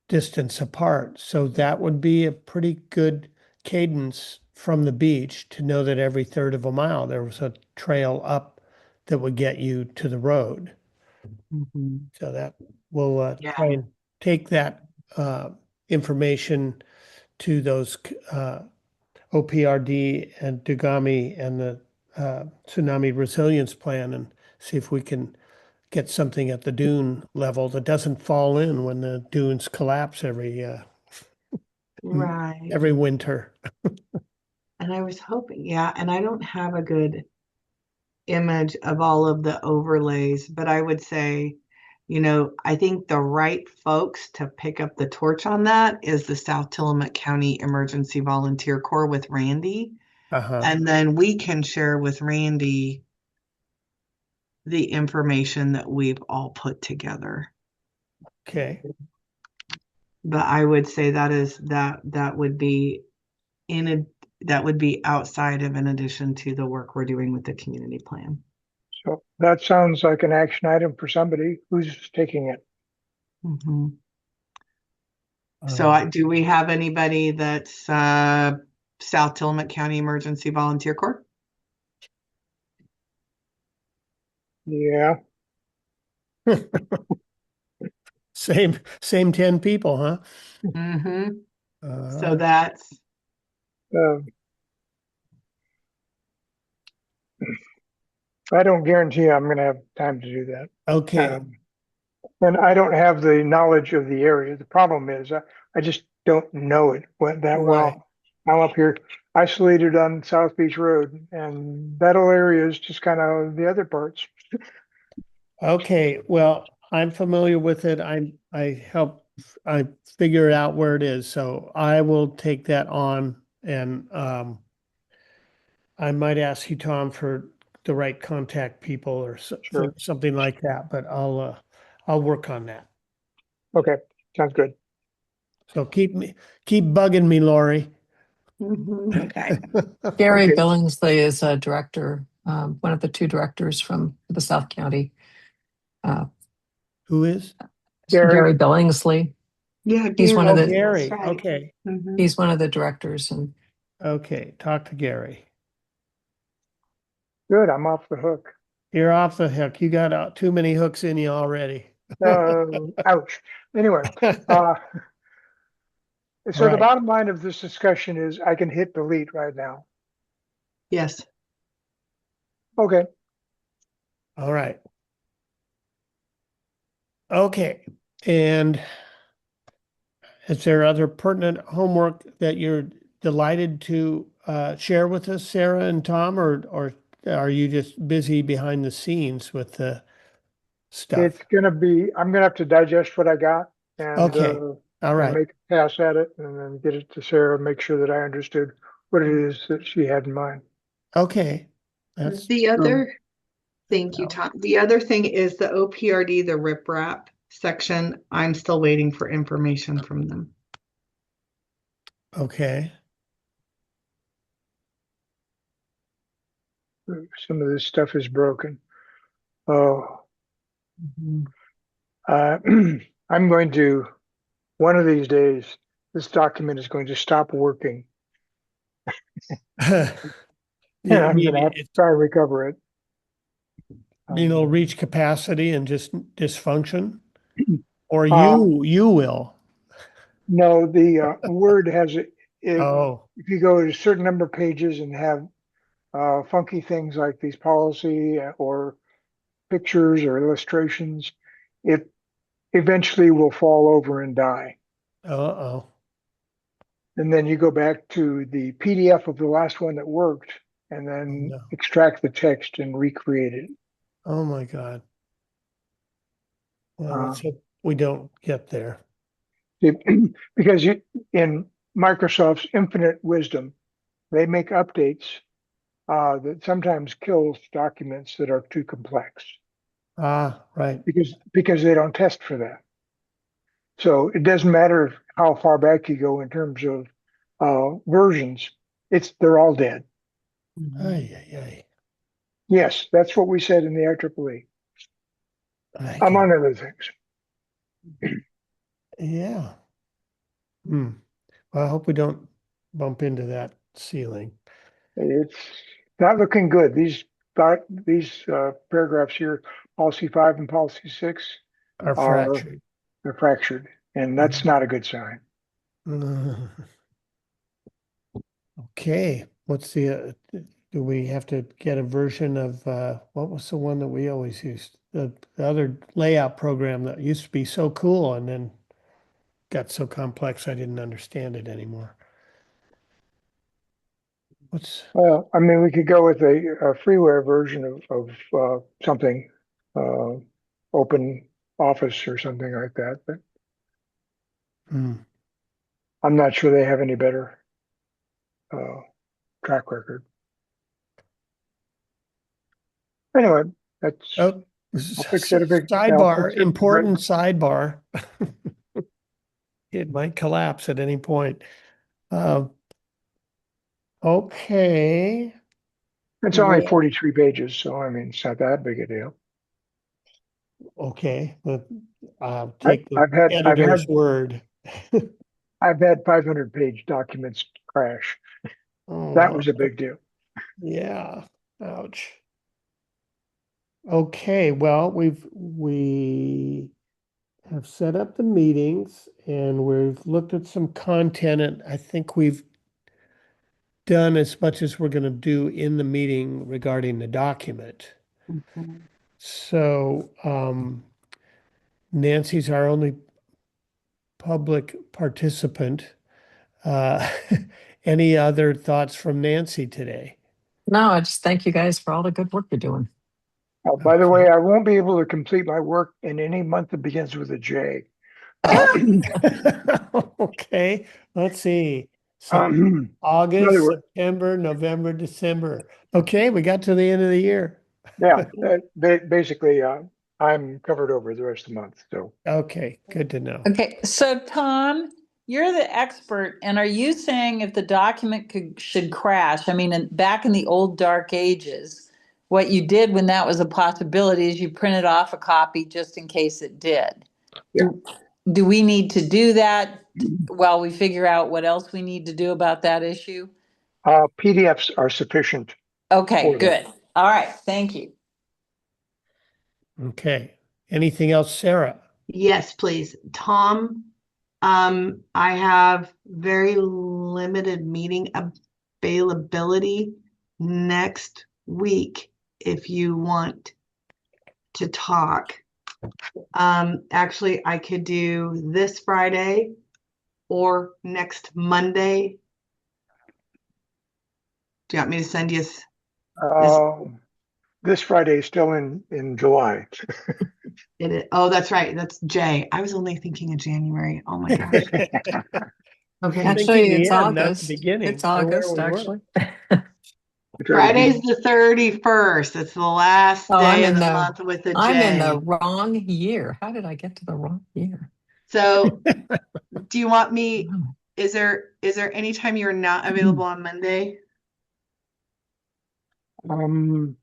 [SPEAKER 1] distance apart. So that would be a pretty good cadence from the beach to know that every third of a mile there was a trail up that would get you to the road. So that we'll
[SPEAKER 4] Yeah.
[SPEAKER 1] try and take that uh, information to those OPRD and Dugami and the tsunami resilience plan and see if we can get something at the dune level that doesn't fall in when the dunes collapse
[SPEAKER 4] Right.
[SPEAKER 1] every winter.
[SPEAKER 4] And I was hoping, yeah, and I don't have a good image of all of the overlays, but I would say, I think the right folks to pick up the torch on that is the South Tillamook County Emergency Volunteer Corps with Randy.
[SPEAKER 1] Uh-huh.
[SPEAKER 4] And then we can share with Randy the information that we've all put together.
[SPEAKER 1] Okay.
[SPEAKER 4] But I would say that would be that would be outside of, in addition to the work we're doing with the community plan.
[SPEAKER 3] So that sounds like an action item for somebody who's taking it.
[SPEAKER 4] Mm-hmm. So do we have anybody that's South Tillamook County Emergency Volunteer Corps?
[SPEAKER 3] Yeah.
[SPEAKER 1] Same 10 people, huh?
[SPEAKER 4] Mm-hmm. So
[SPEAKER 1] Uh,
[SPEAKER 4] that's
[SPEAKER 3] Uh, I don't guarantee I'm going to have time to do that.
[SPEAKER 1] okay.
[SPEAKER 3] And I don't have the knowledge of the area. The problem is I just don't know it that
[SPEAKER 1] Right.
[SPEAKER 3] well. I'm up here isolated on South Beach Road, and that whole area is just kind of the other parts.
[SPEAKER 1] Okay. Well, I'm familiar with it. I figure out where it is. So I will take that on and I might ask you, Tom, for the right contact people or
[SPEAKER 3] Sure.
[SPEAKER 1] something like that, but I'll work on that.
[SPEAKER 3] Okay. Sounds good.
[SPEAKER 1] So keep bugging me, Lori.
[SPEAKER 5] Okay.
[SPEAKER 2] Gary
[SPEAKER 3] Okay.
[SPEAKER 2] Billingsley is a director, one of the two directors from the South County.
[SPEAKER 1] Who is?
[SPEAKER 3] Gary.
[SPEAKER 2] Gary Billingsley.
[SPEAKER 4] yeah,
[SPEAKER 2] He's one
[SPEAKER 4] Gary,
[SPEAKER 2] of the
[SPEAKER 4] that's
[SPEAKER 1] Gary.
[SPEAKER 4] right.
[SPEAKER 1] Okay.
[SPEAKER 4] Mhm.
[SPEAKER 2] He's one of the directors, and
[SPEAKER 1] Okay. Talk to Gary.
[SPEAKER 3] Good. I'm off the hook.
[SPEAKER 1] You're off the hook. You got too many hooks in you already.
[SPEAKER 3] Ouch. Anyway, so the
[SPEAKER 1] Right.
[SPEAKER 3] bottom line of this discussion is I can hit delete right now.
[SPEAKER 4] Yes.
[SPEAKER 3] Okay.
[SPEAKER 1] All right. Okay. And is there other pertinent homework that you're delighted to share with us, Sarah and Tom, or are you just busy behind the scenes with the stuff?
[SPEAKER 3] It's gonna be, I'm gonna have to digest what I got and
[SPEAKER 1] Okay. All right.
[SPEAKER 3] make a pass at it and then get it to Sarah, make sure that I understood what it is that she had in mind.
[SPEAKER 1] Okay. That's
[SPEAKER 4] The other, thank you,
[SPEAKER 1] No.
[SPEAKER 4] Tom. The other thing is the OPRD, the riprap section. I'm still waiting for information from them.
[SPEAKER 1] okay.
[SPEAKER 3] Some of this stuff is broken. Oh, uh, I'm going to, one of these days, this document is going to stop working and
[SPEAKER 1] You
[SPEAKER 3] I'm
[SPEAKER 1] mean
[SPEAKER 3] gonna have to try to recover it.
[SPEAKER 1] reach capacity and just dysfunction? Or
[SPEAKER 3] Uh,
[SPEAKER 1] you will?
[SPEAKER 3] no, the Word has it,
[SPEAKER 1] Oh,
[SPEAKER 3] if you go to a certain number of pages and have funky things like these policy or pictures or illustrations, it eventually will fall over and die.
[SPEAKER 1] uh-oh.
[SPEAKER 3] and then you go back to the PDF of the last one that worked, and then
[SPEAKER 1] no.
[SPEAKER 3] extract the text and recreate it.
[SPEAKER 1] Oh my God. Well, let's
[SPEAKER 3] Uh,
[SPEAKER 1] hope we don't get there.
[SPEAKER 3] because in Microsoft's infinite wisdom, they make updates that sometimes kills documents that are too complex
[SPEAKER 1] Ah, right.
[SPEAKER 3] because they don't test for that. So it doesn't matter how far back you go in terms of versions. They're all dead.
[SPEAKER 1] Ay, ay, ay.
[SPEAKER 3] Yes, that's what we said in the IEEE,
[SPEAKER 1] I
[SPEAKER 3] among
[SPEAKER 1] can,
[SPEAKER 3] other things.
[SPEAKER 1] yeah. Hmm. Well, I hope we don't bump into that ceiling.
[SPEAKER 3] It's not looking good. These paragraphs here, policy 5 and policy 6,
[SPEAKER 1] Are
[SPEAKER 3] are
[SPEAKER 1] fractured.
[SPEAKER 3] they're fractured, and that's not a good sign.
[SPEAKER 1] Okay. What's do we have to get a version of, what was the one that we always used? The other layout program that used to be so cool and then got so complex I didn't understand it anymore. What's,
[SPEAKER 3] Well, I mean, we could go with a freeware version of something, uh, open office or something like that, but
[SPEAKER 1] hmm.
[SPEAKER 3] I'm not sure they have any better uh, track record. Anyway, that's
[SPEAKER 1] Oh,
[SPEAKER 3] I'll fix it. I'll
[SPEAKER 1] sidebar,
[SPEAKER 3] fix it. Right.
[SPEAKER 1] important sidebar. It might collapse at any point. Uh, okay.
[SPEAKER 3] It's only
[SPEAKER 1] Well,
[SPEAKER 3] 43 pages, so I mean, it's not that big a deal.
[SPEAKER 1] okay. But
[SPEAKER 3] I,
[SPEAKER 1] take the
[SPEAKER 3] I've had I've
[SPEAKER 1] editor's
[SPEAKER 3] had
[SPEAKER 1] word.
[SPEAKER 3] I've had 500-page documents crash. That
[SPEAKER 1] Oh,
[SPEAKER 3] was a big deal.
[SPEAKER 1] yeah. Ouch. Okay. Well, we have set up the meetings and we've looked at some content and I think we've done as much as we're going to do in the meeting regarding the document.
[SPEAKER 4] Mhm.
[SPEAKER 1] So, Nancy's our only public participant. Uh, any other thoughts from Nancy today?
[SPEAKER 2] No, I just thank you guys for all the good work you're doing.
[SPEAKER 3] By the
[SPEAKER 1] Okay.
[SPEAKER 3] way, I won't be able to complete my work in any month that begins with a J. Uh,
[SPEAKER 1] Okay, let's see.
[SPEAKER 3] in other
[SPEAKER 1] August,
[SPEAKER 3] words,
[SPEAKER 1] September, November, December. Okay, we got to the end of the year.
[SPEAKER 3] yeah, basically, I'm covered over the rest of the month. So
[SPEAKER 1] Okay, good to know.
[SPEAKER 6] Okay, so Tom, you're the expert, and are you saying if the document should crash? I mean, back in the old dark ages, what you did when that was a possibility is you printed off a copy just in case it did.
[SPEAKER 3] yeah,
[SPEAKER 6] Do we need to do that while we figure out what else we need to do about that issue?
[SPEAKER 3] PDFs are sufficient
[SPEAKER 6] Okay,
[SPEAKER 3] for that.
[SPEAKER 6] good. All right, thank you.
[SPEAKER 1] Okay. Anything else, Sarah?
[SPEAKER 4] Yes, please. Tom, I have very limited meeting availability next week if you want to talk. Actually, I could do this Friday or next Monday. Do you want me to send you this?
[SPEAKER 3] This Friday is still in July.
[SPEAKER 4] Oh, that's right. That's Jay. I was only thinking of January. Oh my gosh.
[SPEAKER 1] You're
[SPEAKER 4] Okay.
[SPEAKER 1] thinking
[SPEAKER 2] Actually,
[SPEAKER 1] the
[SPEAKER 2] it's
[SPEAKER 1] end, not the
[SPEAKER 2] August.
[SPEAKER 1] beginning,
[SPEAKER 2] It's
[SPEAKER 1] or where
[SPEAKER 2] August,
[SPEAKER 1] we were.
[SPEAKER 2] actually.
[SPEAKER 4] Friday's the 31st. It's the last
[SPEAKER 2] Oh,
[SPEAKER 4] day of the month with a
[SPEAKER 2] I'm in the
[SPEAKER 4] J.
[SPEAKER 2] wrong year. How did I get to the wrong year?
[SPEAKER 4] So do you want me,
[SPEAKER 2] Oh.
[SPEAKER 4] is there any time you're not available on Monday?
[SPEAKER 3] Um,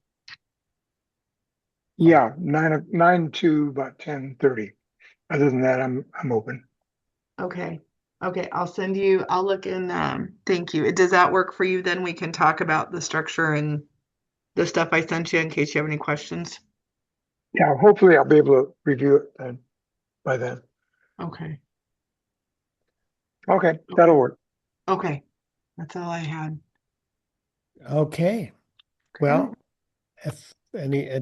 [SPEAKER 3] yeah, nine to about 10:30. Other than that, I'm open.
[SPEAKER 4] Okay. Okay, I'll look in, thank you. Does that work for you? Then we can talk about the structure and the stuff I sent you in case you have any questions.
[SPEAKER 3] Yeah, hopefully I'll be able to review it then by then.
[SPEAKER 4] Okay.
[SPEAKER 3] Okay, that'll work.
[SPEAKER 4] Okay. That's all I had.
[SPEAKER 1] Okay.
[SPEAKER 4] Okay.
[SPEAKER 1] Well, if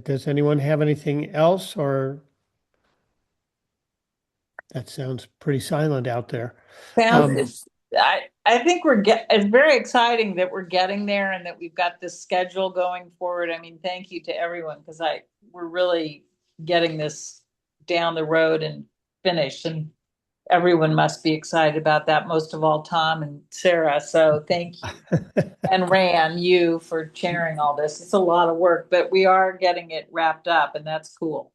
[SPEAKER 1] does anyone have anything else, or that sounds pretty silent out there?
[SPEAKER 6] Sounds I think it's very exciting that we're getting there and that we've got this schedule going forward. I mean, thank you to everyone because we're really getting this down the road and finished, and everyone must be excited about that. Most of all, Tom and Sarah. So thank you. And Ran, you for sharing all this. It's a lot of work, but we are getting it wrapped up, and that's cool.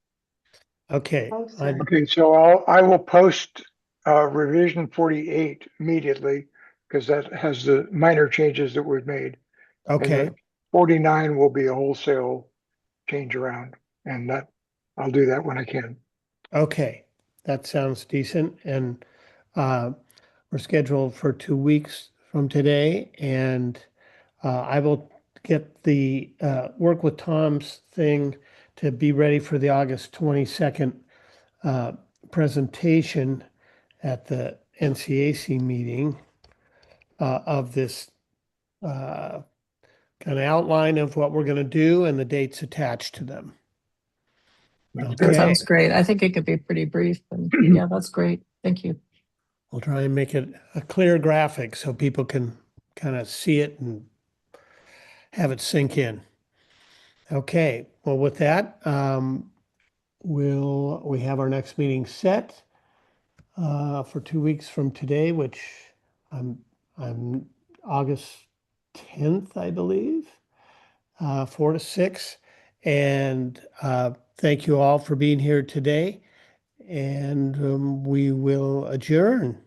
[SPEAKER 1] Okay.
[SPEAKER 3] Okay, so I will post revision 48 immediately because that has the minor changes that we've made. And
[SPEAKER 1] Okay.
[SPEAKER 3] then 49 will be a wholesale change around, and that I'll do that when I can.
[SPEAKER 1] Okay. That sounds decent. And we're scheduled for 2 weeks from today. And I will get the work with Tom's thing to be ready for the August 22nd presentation at the NCAC meeting of this kind of outline of what we're going to do and the dates attached to them.
[SPEAKER 3] That's
[SPEAKER 2] That
[SPEAKER 3] good.
[SPEAKER 2] sounds great. I think it could be pretty brief. And yeah, that's great. Thank you.
[SPEAKER 1] We'll try and make it a clear graphic so people can kind of see it and have it sink in. Okay, well, with that, we have our next meeting set for 2 weeks from today, which I'm August 10th, I believe, 4 to 6. And thank you all for being here today. And we will adjourn.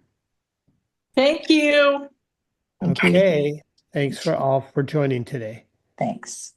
[SPEAKER 6] Thank you.
[SPEAKER 2] Thank you.
[SPEAKER 1] Okay, thanks for all for joining today.
[SPEAKER 6] Thanks.